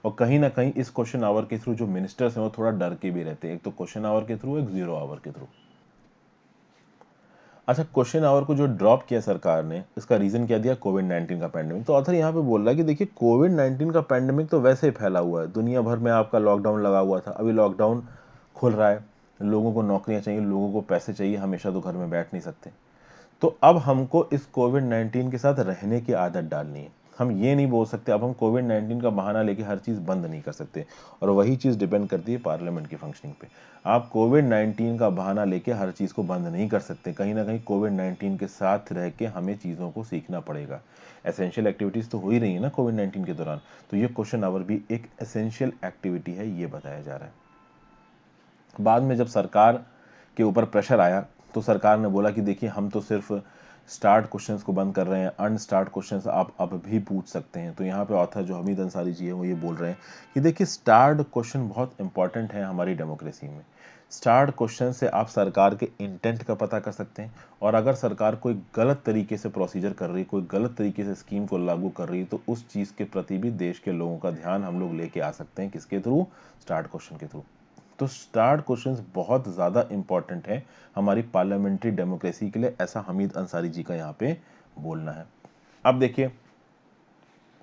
और कहीं ना कहीं इस क्वेश्चन आवर के थ्रू जो मिनिस्टर्स हैं वो थोड़ा डर के भी रहते हैं, एक तो क्वेश्चन आवर के थ्रू, एक जीरो आवर के थ्रू। अच्छा, क्वेश्चन आवर को जो ड्रॉप किया सरकार ने, इसका रीजन क्या दिया? कोविड-19 का पैंडेमिक। तो ऑथर यहाँ पे बोल रहा है कि देखिए कोविड-19 का पैंडेमिक तो वैसे ही फैला हुआ है, दुनिया भर में आपका लॉकडाउन लगा हुआ था, अभी लॉकडाउन खुल रहा है, लोगों को नौकरियां चाहिए, लोगों को पैसे चाहिए, हमेशा तो घर में बैठ नहीं सकते। तो अब हमको इस कोविड-19 के साथ रहने की आदत डालनी है। हम ये नहीं बोल सकते अब हम कोविड-19 का बहाना लेके हर चीज़ बंद नहीं कर सकते, और वही चीज़ डिपेंड करती है पार्लियामेंट की फंक्शनिंग पे। आप कोविड-19 का बहाना लेके हर चीज़ को बंद नहीं कर सकते, कहीं ना कहीं कोविड-19 के साथ रह के हमें चीज़ों को सीखना पड़ेगा। एसेंशियल एक्टिविटीज़ तो हो ही रही है ना कोविड-19 के दौरान, तो ये क्वेश्चन आवर भी एक एसेंशियल एक्टिविटी है, ये बताया जा रहा है। बाद में जब सरकार के ऊपर प्रेशर आया तो सरकार ने बोला कि देखिए हम तो सिर्फ स्टार्ट क्वेश्चंस को बंद कर रहे हैं, अनस्टार्ट क्वेश्चंस आप अब भी पूछ सकते हैं। तो यहाँ पे ऑथर जो हमीद अंसारी जी है वो ये बोल रहे हैं कि देखिए स्टार्ट क्वेश्चन बहुत इंपॉर्टेंट है हमारी डेमोक्रेसी में। स्टार्ट क्वेश्चन से आप सरकार के इंटेंट का पता कर सकते हैं, और अगर सरकार कोई गलत तरीके से प्रोसीजर कर रही है, कोई गलत तरीके से स्कीम को लागू कर रही है, तो उस चीज़ के प्रति भी देश के लोगों का ध्यान हम लोग लेके आ सकते हैं। किसके थ्रू? स्टार्ट क्वेश्चन के थ्रू। तो स्टार्ट क्वेश्चंस बहुत ज़्यादा इंपॉर्टेंट है हमारी पार्लियामेंट्री डेमोक्रेसी के लिए, ऐसा हमीद अंसारी जी का यहाँ पे बोलना है। अब देखिए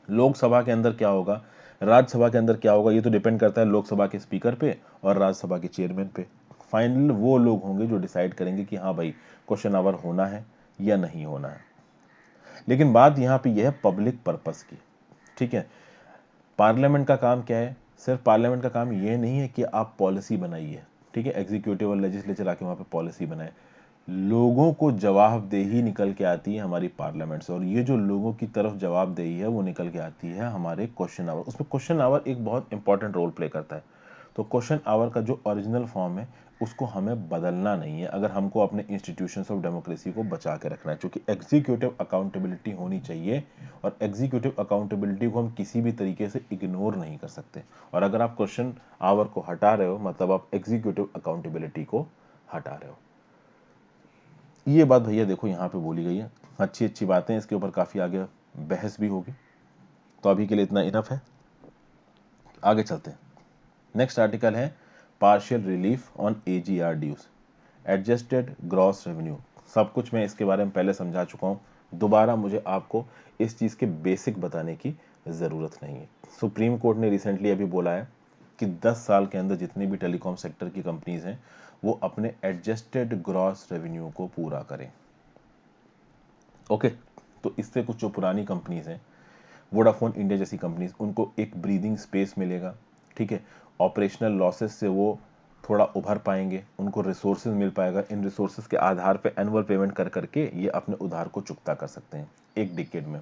लोकसभा के अंदर क्या होगा, राज्यसभा के अंदर क्या होगा, ये तो डिपेंड करता है लोकसभा के स्पीकर पे और राज्यसभा के चेयरमैन पे। फाइनल वो लोग होंगे जो डिसाइड करेंगे कि हाँ भाई क्वेश्चन आवर होना है या नहीं होना है। लेकिन बात यहाँ पे यह है पब्लिक पर्पस की। ठीक है, पार्लियामेंट का काम क्या है? सिर्फ पार्लियामेंट का काम ये नहीं है कि आप पॉलिसी बनाइए, ठीक है, एग्जीक्यूटिव और लेजिस्लेचर आके वहाँ पे पॉलिसी बनाए। लोगों को जवाबदेही निकल के आती है हमारी पार्लियामेंट से, और ये जो लोगों की तरफ जवाबदेही है वो निकल के आती है हमारे क्वेश्चन आवर। उसमें क्वेश्चन आवर एक बहुत इंपॉर्टेंट रोल प्ले करता है। तो क्वेश्चन आवर का जो ओरिजिनल फॉर्म है उसको हमें बदलना नहीं है अगर हमको अपने इंस्टीट्यूशंस ऑफ डेमोक्रेसी को बचा के रखना है, क्योंकि एग्जीक्यूटिव अकाउंटेबिलिटी होनी चाहिए, और एग्जीक्यूटिव अकाउंटेबिलिटी को हम किसी भी तरीके से इग्नोर नहीं कर सकते। और अगर आप क्वेश्चन आवर को हटा रहे हो मतलब आप एग्जीक्यूटिव अकाउंटेबिलिटी को हटा रहे हो। ये बात भैया देखो यहाँ पे बोली गई है, अच्छी अच्छी बातें, इसके ऊपर काफ़ी आगे बहस भी होगी। तो अभी के लिए इतना इनफ है, आगे चलते हैं। नेक्स्ट आर्टिकल है partial relief on AGR dues, adjusted gross revenue. सब कुछ मैं इसके बारे में पहले समझा चुका हूँ, दोबारा मुझे आपको इस चीज़ के बेसिक बताने की ज़रूरत नहीं है। सुप्रीम कोर्ट ने रिसेंटली अभी बोला है कि 10 साल के अंदर जितनी भी टेलीकॉम सेक्टर की कंपनीज हैं वो अपने एडजस्टेड ग्रॉस रेवेन्यू को पूरा करें। ओके, तो इससे कुछ जो पुरानी कंपनीज हैं, वोडाफोन इंडिया जैसी कंपनीज, उनको एक ब्रीदिंग स्पेस मिलेगा। ठीक है, ऑपरेशनल लॉसेस से वो थोड़ा उभर पाएंगे, उनको रिसोर्सेज मिल पाएगा, इन रिसोर्सेज के आधार पे एनुअल पेमेंट कर करके ये अपने उधार को चुकता कर सकते हैं एक डिकेड में।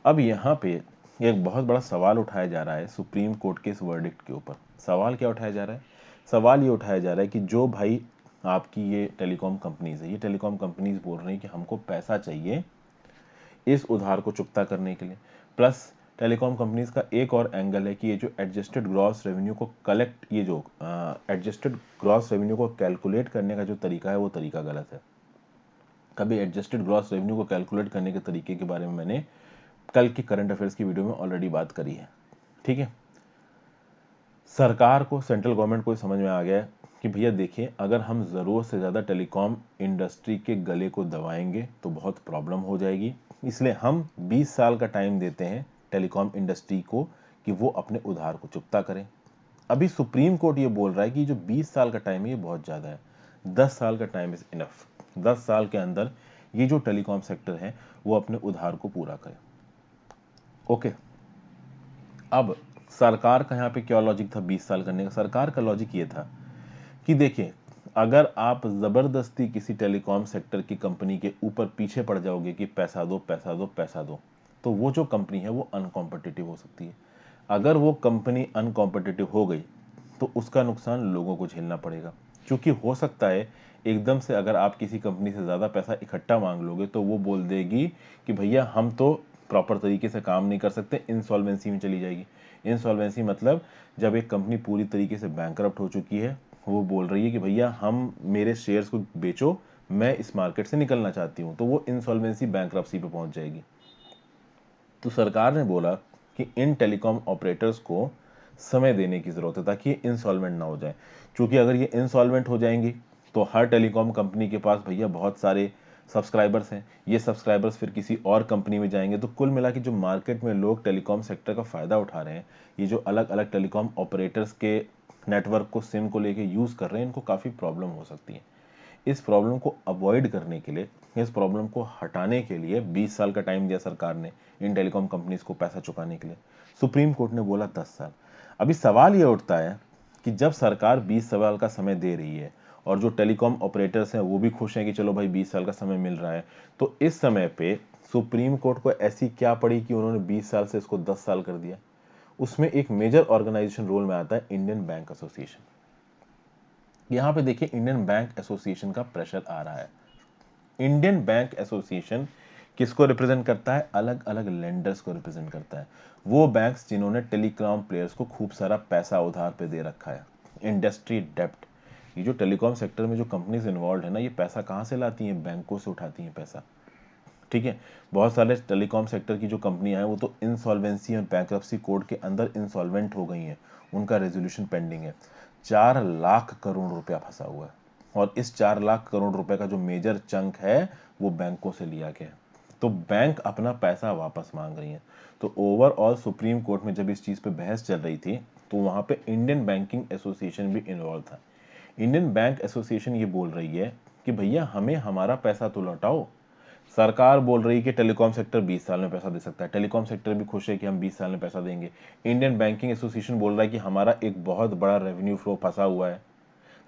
अब यहाँ पे एक बहुत बड़ा सवाल उठाया जा रहा है सुप्रीम कोर्ट के इस वर्डिक्ट के ऊपर। सवाल क्या उठाया जा रहा है? सवाल ये उठाया जा रहा है कि जो भाई आपकी ये टेलीकॉम कंपनीज है, ये टेलीकॉम कंपनीज बोल रही हैं कि हमको पैसा चाहिए इस उधार को चुकता करने के लिए। प्लस टेलीकॉम कंपनीज का एक और एंगल है कि ये जो एडजस्टेड ग्रॉस रेवेन्यू को कलेक्ट, ये जो एडजस्टेड ग्रॉस रेवेन्यू को कैलकुलेट करने का जो तरीका है वो तरीका गलत है। कभी एडजस्टेड ग्रॉस रेवेन्यू को कैलकुलेट करने के तरीके के बारे में मैंने कल की करंट अफेयर्स की वीडियो में ऑलरेडी बात करी है। ठीक है, सरकार को, सेंट्रल गवर्नमेंट को समझ में आ गया है कि भैया देखिए अगर हम ज़रूरत से ज़्यादा टेलीकॉम इंडस्ट्री के गले को दबाएंगे तो बहुत प्रॉब्लम हो जाएगी, इसलिए हम 20 साल का टाइम देते हैं टेलीकॉम इंडस्ट्री को कि वो अपने उधार को चुकता करें। अभी सुप्रीम कोर्ट ये बोल रहा है कि जो 20 साल का टाइम है ये बहुत ज़्यादा है, 10 साल का टाइम इज़ इनफ। 10 साल के अंदर ये जो टेलीकॉम सेक्टर है वो अपने उधार को पूरा करे। ओके, अब सरकार का यहाँ पे क्या लॉजिक था 20 साल करने का? सरकार का लॉजिक ये था कि देखिए, अगर आप ज़बरदस्ती किसी टेलीकॉम सेक्टर की कंपनी के ऊपर पीछे पड़ जाओगे कि पैसा दो, पैसा दो, पैसा दो, तो वो जो कंपनी है वो अनकॉम्पिटिटिव हो सकती है। अगर वो कंपनी अनकॉम्पिटिटिव हो गई तो उसका नुकसान लोगों को झेलना पड़ेगा, क्योंकि हो सकता है एकदम से अगर आप किसी कंपनी से ज़्यादा पैसा इकट्ठा मांग लोगे तो वो बोल देगी कि भैया हम तो प्रॉपर तरीके से काम नहीं कर सकते, इंसॉल्वेंसी में चली जाएगी। इंसॉल्वेंसी मतलब जब एक कंपनी पूरी तरीके से बैंकरप्ट हो चुकी है, वो बोल रही है कि भैया हम मेरे शेयर्स को बेचो, मैं इस मार्केट से निकलना चाहती हूँ, तो वो इंसॉल्वेंसी बैंकरप्सी पे पहुंच जाएगी। तो सरकार ने बोला कि इन टेलीकॉम ऑपरेटर्स को समय देने की ज़रूरत है ताकि ये इंसॉल्वेंट ना हो जाए, क्योंकि अगर ये इंसॉल्वेंट हो जाएंगी तो हर टेलीकॉम कंपनी के पास भैया बहुत सारे सब्सक्राइबर्स हैं, ये सब्सक्राइबर्स फिर किसी और कंपनी में जाएंगे, तो कुल मिला के जो मार्केट में लोग टेलीकॉम सेक्टर का फ़ायदा उठा रहे हैं, ये जो अलग अलग टेलीकॉम ऑपरेटर्स के नेटवर्क को सिम को लेके यूज़ कर रहे हैं, इनको काफ़ी प्रॉब्लम हो सकती है। इस प्रॉब्लम को अवॉइड करने के लिए, इस प्रॉब्लम को हटाने के लिए 20 साल का टाइम दिया सरकार ने इन टेलीकॉम कंपनीज को पैसा चुकाने के लिए। सुप्रीम कोर्ट ने बोला 10 साल। अभी सवाल ये उठता है कि जब सरकार 20 साल का समय दे रही है और जो टेलीकॉम ऑपरेटर्स हैं वो भी खुश हैं कि चलो भाई 20 साल का समय मिल रहा है, तो इस समय पे सुप्रीम कोर्ट को ऐसी क्या पड़ी कि उन्होंने 20 साल से इसको 10 साल कर दिया? उसमें एक मेजर ऑर्गेनाइजेशन रोल में आता है, इंडियन बैंक एसोसिएशन। यहाँ पे देखिए इंडियन बैंक एसोसिएशन का प्रेशर आ रहा है। इंडियन बैंक एसोसिएशन किसको रिप्रेजेंट करता है? अलग अलग लेंडर्स को रिप्रेजेंट करता है। वो बैंक्स जिन्होंने टेलीकॉम प्लेयर्स को खूब सारा पैसा उधार पे दे रखा है, इंडस्ट्री डेप्ट। ये जो टेलीकॉम सेक्टर में जो कंपनीज इन्वॉल्व है ना, ये पैसा कहाँ से लाती हैं? बैंकों से उठाती हैं पैसा। ठीक है, बहुत सारे टेलीकॉम सेक्टर की जो कंपनियां हैं वो तो इंसॉल्वेंसी और बैंक्रप्सी कोड के अंदर इंसॉल्वेंट हो गई हैं, उनका रेजोल्यूशन पेंडिंग है। 4 लाख करोड़ रुपया फंसा हुआ है, और इस 4 लाख करोड़ रुपए का जो मेजर चंक है वो बैंकों से लिया गया है। तो बैंक अपना पैसा वापस मांग रही है। तो ओवरऑल सुप्रीम कोर्ट में जब इस चीज़ पे बहस चल रही थी तो वहाँ पे इंडियन बैंकिंग एसोसिएशन भी इन्वॉल्व था। इंडियन बैंक एसोसिएशन ये बोल रही है कि भैया हमें हमारा पैसा तो लौटाओ। सरकार बोल रही है कि टेलीकॉम सेक्टर 20 साल में पैसा दे सकता है, टेलीकॉम सेक्टर भी खुश है कि हम 20 साल में पैसा देंगे। इंडियन बैंकिंग एसोसिएशन बोल रहा है कि हमारा एक बहुत बड़ा रेवेन्यू फ्लो फंसा हुआ है।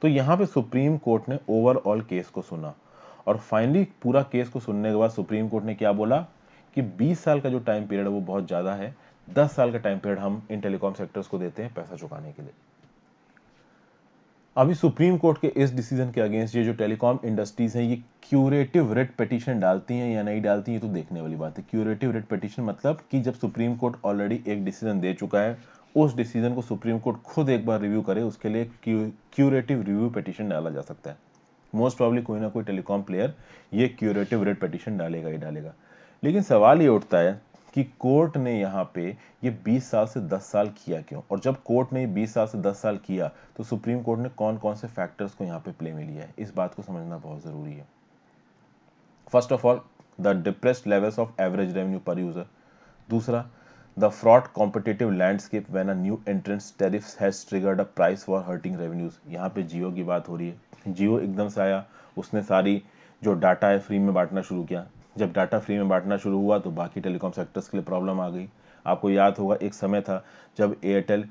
तो यहाँ पे सुप्रीम कोर्ट ने ओवरऑल केस को सुना, और फाइनली पूरा केस को सुनने के बाद सुप्रीम कोर्ट ने क्या बोला कि 20 साल का जो टाइम पीरियड है वो बहुत ज़्यादा है, 10 साल का टाइम पीरियड हम इन टेलीकॉम सेक्टर्स को देते हैं पैसा चुकाने के लिए। अभी सुप्रीम कोर्ट के इस डिसीजन के अगेंस्ट ये जो टेलीकॉम इंडस्ट्रीज हैं ये क्यूरेटिव रिट पिटीशन डालती हैं या नहीं डालती हैं, ये तो देखने वाली बात है। क्यूरेटिव रिट पिटीशन मतलब कि जब सुप्रीम कोर्ट ऑलरेडी एक डिसीजन दे चुका है, उस डिसीजन को सुप्रीम कोर्ट खुद एक बार रिव्यू करे, उसके लिए क्यूरेटिव रिव्यू पिटीशन डाला जा सकता है। मोस्ट प्रॉब्ली कोई ना कोई टेलीकॉम प्लेयर ये क्यूरेटिव रिट पिटीशन डालेगा ही डालेगा। लेकिन सवाल ये उठता है कि कोर्ट ने यहाँ पे ये 20 साल से 10 साल किया क्यों? और जब कोर्ट ने 20 साल से 10 साल किया तो सुप्रीम कोर्ट ने कौन कौन से फैक्टर्स को यहाँ पे प्ले में लिया है, इस बात को समझना बहुत ज़रूरी है। First of all, the depressed levels of average revenue पर यूजर। दूसरा, the fraud competitive landscape when a new entrance tariffs has triggered a price for hurting revenues. यहाँ पे जियो की बात हो रही है। जियो एकदम से आया, उसने सारी जो डाटा है फ्री में बांटना शुरू किया। जब डाटा फ्री में बांटना शुरू हुआ तो बाकी टेलीकॉम सेक्टर्स के लिए प्रॉब्लम आ गई। आपको याद होगा एक समय था जब एयरटेल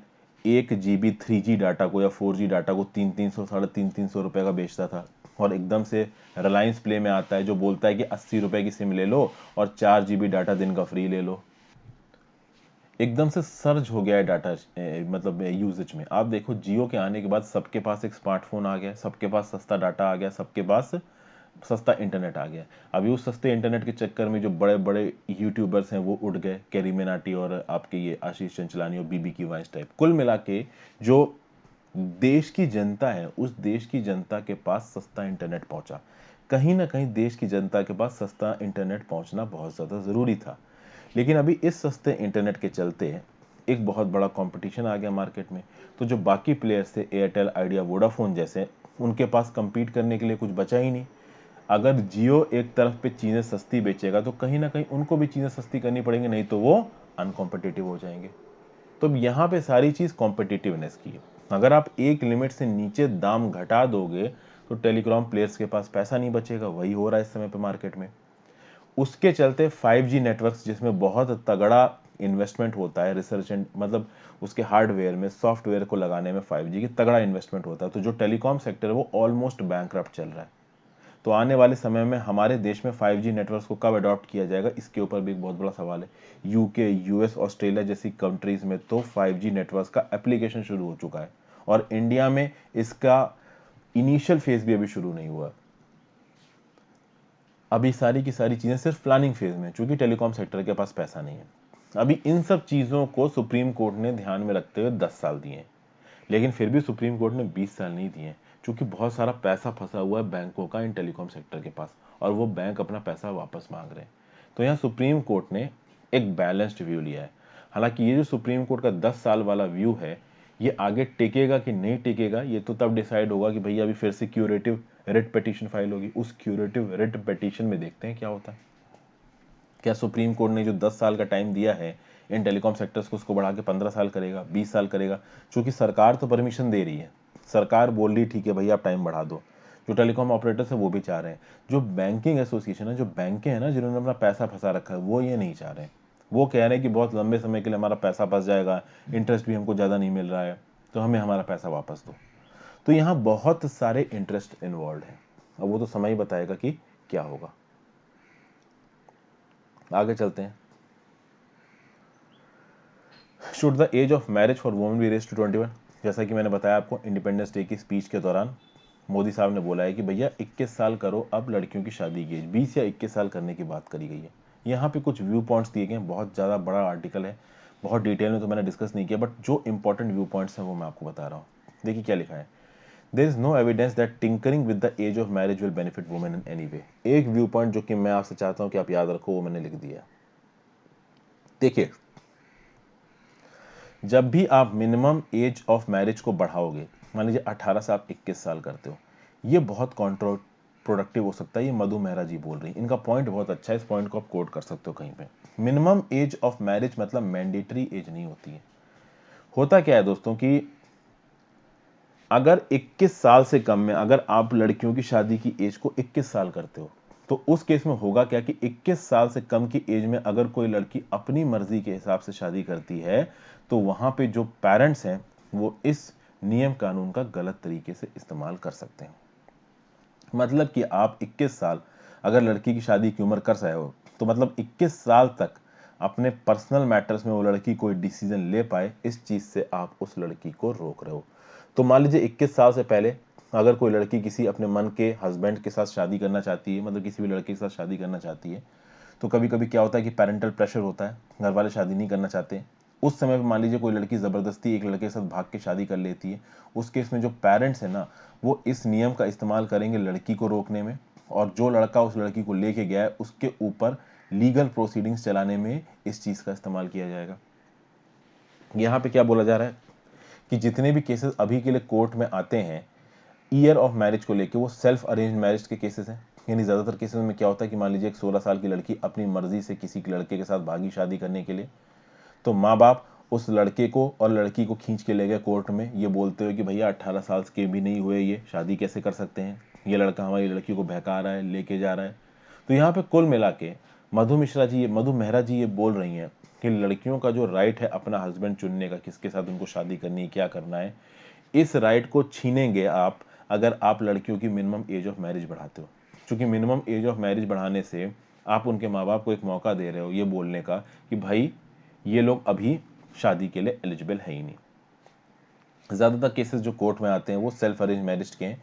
1 GB 3G डाटा को या 4G डाटा को 300-300 ₹350 का बेचता था, और एकदम से रिलायंस प्ले में आता है जो बोलता है कि 80 रुपए की सिम ले लो और 4 GB डाटा दिन का फ्री ले लो। एकदम से सर्ज हो गया है डाटा मतलब यूजेज में। आप देखो जियो के आने के बाद सबके पास एक स्मार्टफोन आ गया, सबके पास सस्ता डाटा आ गया, सबके पास सस्ता इंटरनेट आ गया। अभी उस सस्ते इंटरनेट के चक्कर में जो बड़े बड़े यूट्यूबर्स हैं वो उठ गए, कैरी मिनाटी और आपके ये आशीष चंचलानी और बीबी की वॉइस टाइप। कुल मिला के जो देश की जनता है उस देश की जनता के पास सस्ता इंटरनेट पहुंचा। कहीं ना कहीं देश की जनता के पास सस्ता इंटरनेट पहुंचना बहुत ज़्यादा ज़रूरी था। लेकिन अभी इस सस्ते इंटरनेट के चलते एक बहुत बड़ा कंपटीशन आ गया मार्केट में। तो जो बाकी प्लेयर्स थे, एयरटेल, आइडिया, वोडाफोन जैसे, उनके पास compete करने के लिए कुछ बचा ही नहीं। अगर जियो एक तरफ पे चीज़ें सस्ती बेचेगा तो कहीं ना कहीं उनको भी चीज़ें सस्ती करनी पड़ेंगी, नहीं तो वो अनकॉम्पिटिटिव हो जाएंगे। तो अब यहाँ पे सारी चीज़ कॉम्पिटिटिवनेस की है। अगर आप एक लिमिट से नीचे दाम घटा दोगे तो टेलीकॉम प्लेयर्स के पास पैसा नहीं बचेगा। वही हो रहा है इस समय पे मार्केट में। उसके चलते 5G नेटवर्क्स जिसमें बहुत तगड़ा इन्वेस्टमेंट होता है रिसर्च एंड मतलब उसके हार्डवेयर में, सॉफ्टवेयर को लगाने में 5G की तगड़ा इन्वेस्टमेंट होता है। तो जो टेलीकॉम सेक्टर है वो ऑलमोस्ट बैंकरप्ट चल रहा है। तो आने वाले समय में हमारे देश में 5G नेटवर्क्स को कब अडॉप्ट किया जाएगा, इसके ऊपर भी एक बहुत बड़ा सवाल है। यूके, यूएस, ऑस्ट्रेलिया जैसी कंट्रीज में तो 5G नेटवर्क्स का एप्लीकेशन शुरू हो चुका है और इंडिया में इसका इनिशियल फेज भी अभी शुरू नहीं हुआ। अभी सारी की सारी चीज़ें सिर्फ प्लानिंग फेज में, चूंकि टेलीकॉम सेक्टर के पास पैसा नहीं है। अभी इन सब चीज़ों को सुप्रीम कोर्ट ने ध्यान में रखते हुए 10 साल दिए हैं, लेकिन फिर भी सुप्रीम कोर्ट ने 20 साल नहीं दिए, क्योंकि बहुत सारा पैसा फंसा हुआ है बैंकों का इन टेलीकॉम सेक्टर के पास और वो बैंक अपना पैसा वापस मांग रहे हैं। तो यहाँ सुप्रीम कोर्ट ने एक बैलेंस्ड व्यू लिया है। हालांकि ये जो सुप्रीम कोर्ट का 10 साल वाला व्यू है, ये आगे टिकेगा कि नहीं टिकेगा ये तो तब डिसाइड होगा कि भैया अभी फिर से क्यूरेटिव रिट पिटीशन फाइल होगी। उस क्यूरेटिव रिट पिटीशन में देखते हैं क्या होता है। क्या सुप्रीम कोर्ट ने जो 10 साल का टाइम दिया है इन टेलीकॉम सेक्टर्स को, उसको बढ़ा के 15 साल करेगा, 20 साल करेगा? क्योंकि सरकार तो परमिशन दे रही है, सरकार बोल रही ठीक है भैया आप टाइम बढ़ा दो। जो टेलीकॉम ऑपरेटर्स है वो भी चाह रहे हैं, जो बैंकिंग एसोसिएशन है, जो बैंकें हैं ना जिन्होंने अपना पैसा फंसा रखा है, वो ये नहीं चाह रहे हैं। वो कह रहे हैं कि बहुत लंबे समय के लिए हमारा पैसा फंस जाएगा, इंटरेस्ट भी हमको ज़्यादा नहीं मिल रहा है, तो हमें हमारा पैसा वापस दो। तो यहाँ बहुत सारे इंटरेस्ट इन्वॉल्व हैं। अब वो तो समय ही बताएगा कि क्या होगा। आगे चलते हैं। Should the age of marriage for women be raised to 21? जैसा कि मैंने बताया आपको, इंडिपेंडेंस डे की स्पीच के दौरान मोदी साहब ने बोला है कि भैया 21 साल करो अब लड़कियों की शादी की एज, 20 या 21 साल करने की बात करी गई है। यहाँ पे कुछ व्यू पॉइंट्स दिए गए हैं, बहुत ज़्यादा बड़ा आर्टिकल है, बहुत डिटेल में तो मैंने डिस्कस नहीं किया, बट जो इंपॉर्टेंट व्यू पॉइंट्स हैं वो मैं आपको बता रहा हूँ। देखिए क्या लिखा है। There is no evidence that tinkering with the age of marriage will benefit women in any way. एक व्यू पॉइंट जो कि मैं आपसे चाहता हूँ कि आप याद रखो, वो मैंने लिख दिया। देखिए, जब भी आप मिनिमम एज ऑफ मैरिज को बढ़ाओगे, मान लीजिए 18 से आप 21 साल करते हो, ये बहुत कॉन्ट्रो प्रोडक्टिव हो सकता है। ये मधु मेहरा जी बोल रही हैं, इनका पॉइंट बहुत अच्छा है, इस पॉइंट को आप कोट कर सकते हो कहीं पे। मिनिमम एज ऑफ मैरिज मतलब मैंडेटरी एज नहीं होती है। होता क्या है दोस्तों कि अगर 21 साल से कम में अगर आप लड़कियों की शादी की एज को 21 साल करते हो, तो उस केस में होगा क्या कि 21 साल से कम की एज में अगर कोई लड़की अपनी मर्जी के हिसाब से शादी करती है, तो वहां पे जो पेरेंट्स हैं वो इस नियम कानून का गलत तरीके से इस्तेमाल कर सकते हैं। मतलब कि आप 21 साल अगर लड़की की शादी की उम्र कर रहे हो, तो मतलब 21 साल तक अपने पर्सनल मैटर्स में वो लड़की कोई डिसीजन ले पाए, इस चीज से आप उस लड़की को रोक रहे हो। तो मान लीजिए 21 साल से पहले अगर कोई लड़की किसी अपने मन के हस्बैंड के साथ शादी करना चाहती है, मतलब किसी भी लड़के के साथ शादी करना चाहती है, तो कभी कभी क्या होता है कि पेरेंटल प्रेशर होता है, घर वाले शादी नहीं करना चाहते। उस समय पे मान लीजिए कोई लड़की जबरदस्ती एक लड़के के साथ भाग के शादी कर लेती है, उस केस में जो पेरेंट्स है ना, वो इस नियम का इस्तेमाल करेंगे लड़की को रोकने में, और जो लड़का उस लड़की को लेके गया है उसके ऊपर लीगल प्रोसीडिंग्स चलाने में इस चीज का इस्तेमाल किया जाएगा। यहाँ पे क्या बोला जा रहा है कि जितने भी केसेस अभी के लिए कोर्ट में आते हैं ईयर ऑफ मैरिज को लेके, वो सेल्फ अरेंज मैरिज के केसेस हैं। यानी ज्यादातर केसेस में क्या होता है कि मान लीजिए एक 16 साल की लड़की अपनी मर्जी से किसी लड़के के साथ भागी शादी करने के लिए, तो माँ बाप उस लड़के को और लड़की को खींच के ले गए कोर्ट में, ये बोलते हुए कि भैया 18 साल के भी नहीं हुए, ये शादी कैसे कर सकते हैं, ये लड़का हमारी लड़की को बहका रहा है, लेके जा रहा है। तो यहाँ पे कुल मिला के मधु मेहरा जी ये बोल रही हैं कि लड़कियों का जो राइट है अपना हस्बैंड चुनने का, किसके साथ उनको शादी करनी है, क्या करना है, इस राइट को छीनेंगे आप अगर आप लड़कियों की मिनिमम एज ऑफ मैरिज बढ़ाते हो। क्योंकि मिनिमम एज ऑफ मैरिज बढ़ाने से आप उनके माँ बाप को एक मौका दे रहे हो ये बोलने का कि भाई ये लोग अभी शादी के लिए एलिजिबल है ही नहीं। ज्यादातर केसेस जो कोर्ट में आते हैं वो सेल्फ अरेंज मैरिज के हैं।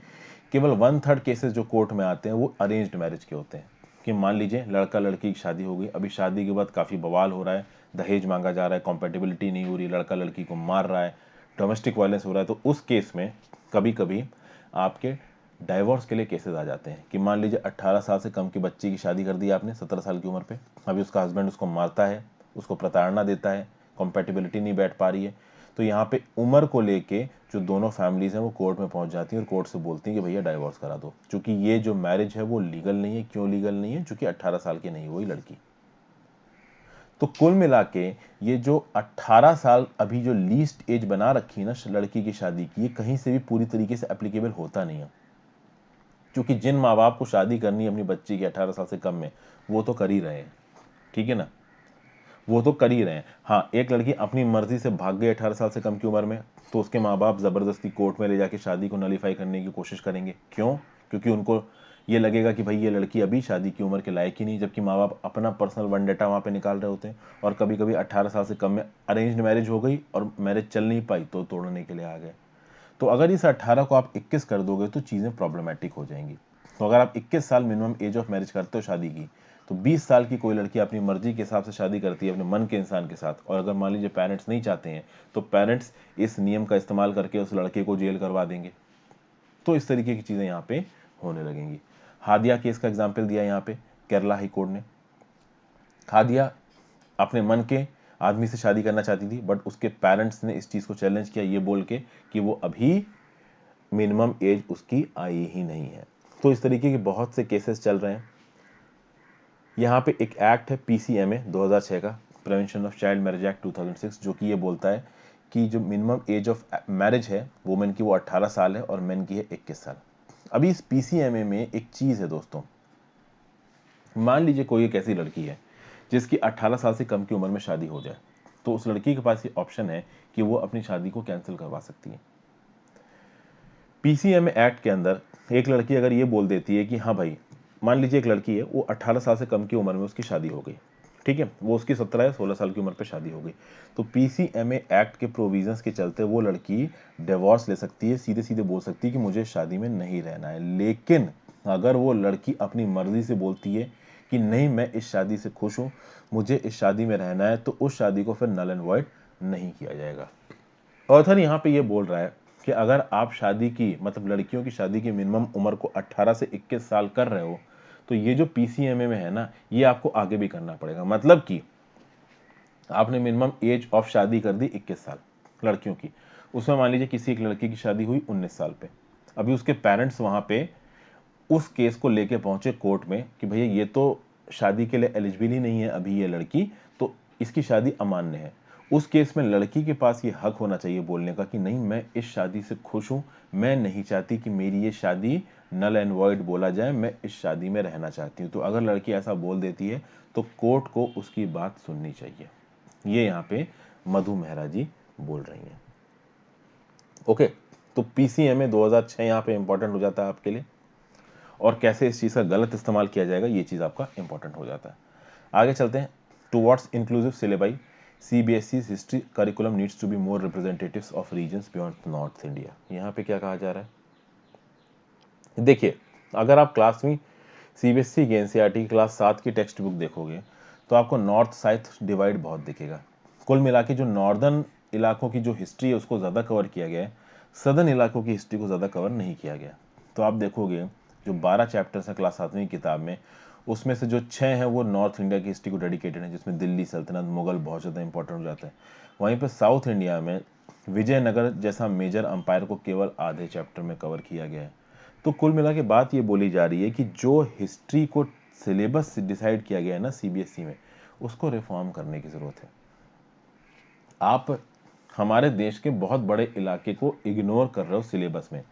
केवल 1/3 केसेस जो कोर्ट में आते हैं वो अरेंज्ड मैरिज के होते हैं। कि मान लीजिए लड़का लड़की की शादी हो गई, अभी शादी के बाद काफी बवाल हो रहा है, दहेज मांगा जा रहा है, कॉम्पेटिबिलिटी नहीं हो रही, लड़का लड़की को मार रहा है, डोमेस्टिक वायलेंस हो रहा है, तो उस केस में कभी कभी आपके डाइवोर्स के लिए केसेस आ जाते हैं। कि मान लीजिए 18 साल से कम की बच्ची की शादी कर दी आपने 17 साल की उम्र पे, अभी उसका हस्बैंड उसको मारता है, उसको प्रताड़ना देता है, कॉम्पेटिबिलिटी नहीं बैठ पा रही है, तो यहाँ पे उम्र को लेके जो दोनों फैमिलीज हैं वो कोर्ट में पहुंच जाती हैं और कोर्ट से बोलती हैं कि भैया डाइवोर्स करा दो, क्योंकि ये जो मैरिज है वो लीगल नहीं है। क्यों लीगल नहीं है? क्योंकि 18 साल की नहीं हुई लड़की। तो कुल मिला के ये जो 18 साल अभी जो लीस्ट एज बना रखी है ना लड़की की शादी की, ये कहीं से भी पूरी तरीके से एप्लीकेबल होता नहीं है। क्योंकि जिन माँ बाप को शादी करनी है अपनी बच्ची की 18 साल से कम में, वो तो कर ही रहे हैं, ठीक है ना। वो तो कर ही रहे हैं। हाँ, एक लड़की अपनी मर्जी से भाग गई 18 साल से कम की उम्र में, तो उसके माँ बाप ज़बरदस्ती कोर्ट में ले जाके शादी को नलीफाई करने की कोशिश करेंगे। क्यों? क्योंकि उनको ये लगेगा कि भाई ये लड़की अभी शादी की उम्र के लायक ही नहीं, जबकि माँ बाप अपना पर्सनल वनडेटा वहाँ पे निकाल रहे होते हैं। और कभी कभी 18 साल से कम में अरेंज्ड मैरिज हो गई और मैरिज चल नहीं पाई तो तोड़ने के लिए आ गए। तो अगर इस 18 को आप 21 कर दोगे तो चीज़ें प्रॉब्लमेटिक हो जाएंगी। तो अगर आप 21 साल मिनिमम एज ऑफ मैरिज करते हो शादी की, तो 20 साल की कोई लड़की अपनी मर्जी के हिसाब से शादी करती है अपने मन के इंसान के साथ, और अगर मान लीजिए पेरेंट्स नहीं चाहते हैं तो पेरेंट्स इस नियम का इस्तेमाल करके उस लड़के को जेल करवा देंगे। तो इस तरीके की चीज़ें यहाँ पे होने लगेंगी। हादिया केस का एग्जाम्पल दिया यहाँ पे केरला हाई कोर्ट ने। हादिया अपने मन के आदमी से शादी करना चाहती थी, बट उसके पेरेंट्स ने इस चीज़ को चैलेंज किया ये बोल के कि वो अभी मिनिमम एज उसकी आई ही नहीं है। तो इस तरीके के बहुत से केसेस चल रहे हैं। यहाँ पे एक एक्ट है PCMA 2006 का, prevention of child marriage act 2006, जो कि ये बोलता है कि जो मिनिमम एज ऑफ मैरिज है वुमेन की वो 18 साल है और मेन की है 21 साल। अभी इस PCMA में एक चीज़ है दोस्तों, मान लीजिए कोई एक ऐसी लड़की है जिसकी 18 साल से कम की उम्र में शादी हो जाए, तो उस लड़की के पास ये ऑप्शन है कि वो अपनी शादी को कैंसिल करवा सकती है। PCMA एक्ट के अंदर एक लड़की अगर ये बोल देती है कि हाँ भाई, मान लीजिए एक लड़की है, वो 18 साल से कम की उम्र में उसकी शादी हो गई, ठीक है, वो उसकी 17 या 16 साल की उम्र पे शादी हो गई, तो PCMA एक्ट के प्रोविजंस के चलते वो लड़की डिवोर्स ले सकती है, सीधे सीधे बोल सकती है कि मुझे शादी में नहीं रहना है। लेकिन अगर वो लड़की अपनी मर्जी से बोलती है कि नहीं मैं इस शादी से खुश हूँ, मुझे इस शादी में रहना है, तो उस शादी को फिर नल एंड वॉइड नहीं किया जाएगा। ऑथर यहाँ पे ये बोल रहा है कि अगर आप शादी की मतलब लड़कियों की शादी की मिनिमम उम्र को 18 से 21 साल कर रहे हो, तो ये जो PCMA में है ना, ये आपको आगे भी करना पड़ेगा। मतलब कि आपने मिनिमम एज ऑफ शादी कर दी 21 साल लड़कियों की, उसमें मान लीजिए किसी एक लड़की की शादी हुई 19 साल पे, अभी उसके पेरेंट्स वहां पे उस केस को लेके पहुंचे कोर्ट में कि भैया ये तो शादी के लिए एलिजिबल ही नहीं है अभी ये लड़की, तो इसकी शादी अमान्य है। उस केस में लड़की के पास ये हक होना चाहिए बोलने का कि नहीं मैं इस शादी से खुश हूं, मैं नहीं चाहती कि मेरी ये शादी नल एंड वॉइड बोला जाए, मैं इस शादी में रहना चाहती हूँ। तो अगर लड़की ऐसा बोल देती है तो कोर्ट को उसकी बात सुननी चाहिए। ये यहाँ पे मधु मेहरा जी बोल रही हैं। ओके, तो PCMA 2006 यहाँ पे इंपॉर्टेंट हो जाता है आपके लिए, और कैसे इस चीज़ का गलत इस्तेमाल किया जाएगा ये चीज़ आपका इंपॉर्टेंट हो जाता है। आगे चलते हैं। Towards inclusive syllabi, CBSE's history curriculum needs to be more representatives of regions beyond north India. यहाँ पे क्या कहा जा रहा है, देखिए अगर आप क्लास में CBSE की NCERT की क्लास 7 की टेक्स्ट बुक देखोगे तो आपको नॉर्थ साउथ डिवाइड बहुत दिखेगा। कुल मिला के जो नॉर्दर्न इलाकों की जो हिस्ट्री है उसको ज़्यादा कवर किया गया है, सदर्न इलाकों की हिस्ट्री को ज़्यादा कवर नहीं किया गया। तो आप देखोगे जो 12 चैप्टर्स हैं क्लास 7वीं किताब में, उसमें से जो 6 हैं वो नॉर्थ इंडिया की हिस्ट्री को डेडिकेटेड है, जिसमें दिल्ली सल्तनत मुगल बहुत ज़्यादा इंपॉर्टेंट हो जाता है। वहीं पर साउथ इंडिया में विजयनगर जैसा मेजर अंपायर को केवल आधे चैप्टर में कवर किया गया है। तो कुल मिला के बात ये बोली जा रही है कि जो हिस्ट्री को सिलेबस डिसाइड किया गया है ना CBSE में, उसको रिफॉर्म करने की ज़रूरत है। आप हमारे देश के बहुत बड़े इलाके को इग्नोर कर रहे हो सिलेबस में,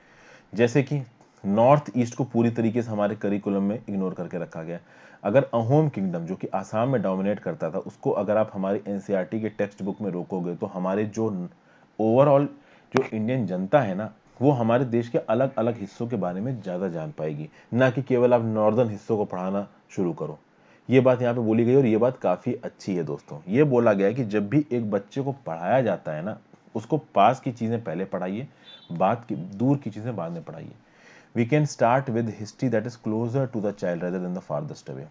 जैसे कि नॉर्थ ईस्ट को पूरी तरीके से हमारे करिकुलम में इग्नोर करके रखा गया। अगर अहोम किंगडम जो कि आसाम में डोमिनेट करता था, उसको अगर आप हमारी NCERT के टेक्स्ट बुक में रोकोगे तो हमारे जो ओवरऑल जो इंडियन जनता है ना, वो हमारे देश के अलग अलग हिस्सों के बारे में ज़्यादा जान पाएगी, ना कि केवल आप नॉर्दर्न हिस्सों को पढ़ाना शुरू करो। ये बात यहाँ पे बोली गई और ये बात काफ़ी अच्छी है दोस्तों। ये बोला गया है कि जब भी एक बच्चे को पढ़ाया जाता है ना, उसको पास की चीज़ें पहले पढ़ाइए, बात की दूर की चीज़ें बाद में पढ़ाइए। We can start with history that is closer to the child rather than the farthest away.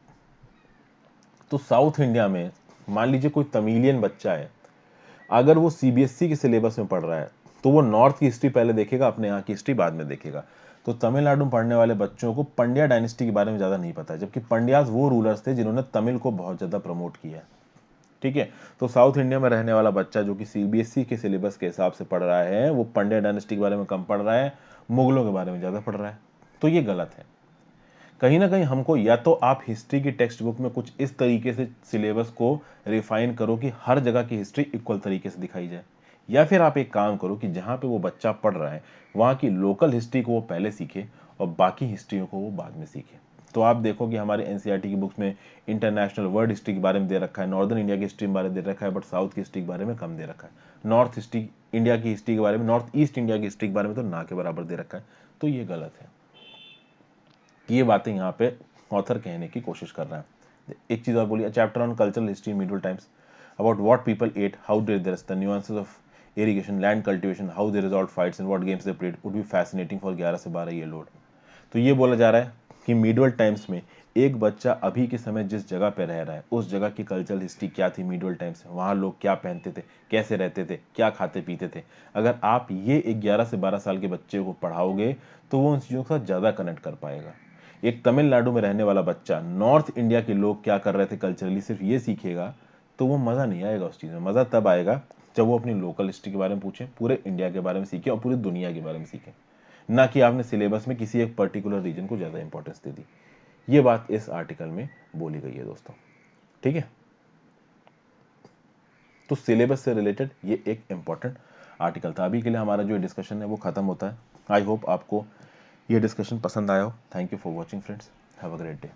तो साउथ इंडिया में मान लीजिए कोई तमिलियन बच्चा है, अगर वो CBSE के सिलेबस में पढ़ रहा है तो वो नॉर्थ की हिस्ट्री पहले देखेगा, अपने यहाँ की हिस्ट्री बाद में देखेगा। तो तमिलनाडु में पढ़ने वाले बच्चों को पंड्या डायनेस्टी के बारे में ज़्यादा नहीं पता है, जबकि पंड्याज वो रूलर्स थे जिन्होंने तमिल को बहुत ज़्यादा प्रमोट किया। ठीक है, तो साउथ इंडिया में रहने वाला बच्चा जो कि CBSE के सिलेबस के हिसाब से पढ़ रहा है, वो पंड्या डायनेस्टी के बारे में कम पढ़ रहा है, मुगलों के बारे में ज़्यादा पढ़ रहा है। तो ये गलत है। कहीं ना कहीं हमको या तो आप हिस्ट्री की टेक्स्ट बुक में कुछ इस तरीके से सिलेबस को रिफाइन करो कि हर जगह की हिस्ट्री इक्वल तरीके से दिखाई जाए, या फिर आप एक काम करो कि जहाँ पे वो बच्चा पढ़ रहा है वहाँ की लोकल हिस्ट्री को वो पहले सीखे और बाकी हिस्ट्रियों को वो बाद में सीखे। तो आप देखो कि हमारे एनसीईआरटी की बुक्स में इंटरनेशनल वर्ल्ड हिस्ट्री के बारे में दे रखा है, नॉर्दर्न इंडिया की हिस्ट्री के बारे में दे रखा है, बट साउथ की हिस्ट्री के बारे में कम दे रखा है। नॉर्थ हिस्ट्री इंडिया की हिस्ट्री के बारे में, नॉर्थ ईस्ट इंडिया की हिस्ट्री के बारे में तो ना के बराबर दे रखा है। तो ये गलत है। ये बातें यहाँ पे ऑथर कहने की कोशिश कर रहा है। एक चीज़ और बोलिए, chapter on cultural history in medieval times about what people at, how did they rest, the nuances of irrigation, land cultivation, how they resolve fights and what games they played would be fascinating for 11 से 12 year load. तो ये बोला जा रहा है कि medieval times में एक बच्चा अभी के समय जिस जगह पे रह रहा है उस जगह की कल्चरल हिस्ट्री क्या थी मिडिवल टाइम्स में, वहाँ लोग क्या पहनते थे, कैसे रहते थे, क्या खाते पीते थे, अगर आप ये एक 11 से 12 साल के बच्चे को पढ़ाओगे तो वो उन चीज़ों के साथ ज़्यादा कनेक्ट कर पाएगा। एक तमिलनाडु में रहने वाला बच्चा नॉर्थ इंडिया के लोग क्या कर रहे थे कल्चरली सिर्फ ये सीखेगा तो वो मज़ा नहीं आएगा। उस चीज़ में मज़ा तब आएगा जब वो अपनी लोकल हिस्ट्री के बारे में पूछे, पूरे इंडिया के बारे में सीखे और पूरी दुनिया के बारे में सीखे, ना कि आपने सिलेबस में किसी एक पर्टिकुलर रीजन को ज़्यादा इंपॉर्टेंस दे दी। ये बात इस आर्टिकल में बोली गई है दोस्तों। ठीक है, तो सिलेबस से रिलेटेड ये एक इंपॉर्टेंट आर्टिकल था। अभी के लिए हमारा जो डिस्कशन है वो खत्म होता है। आई होप आपको ये डिस्कशन पसंद आया हो। Thank you for watching friends, have a great day.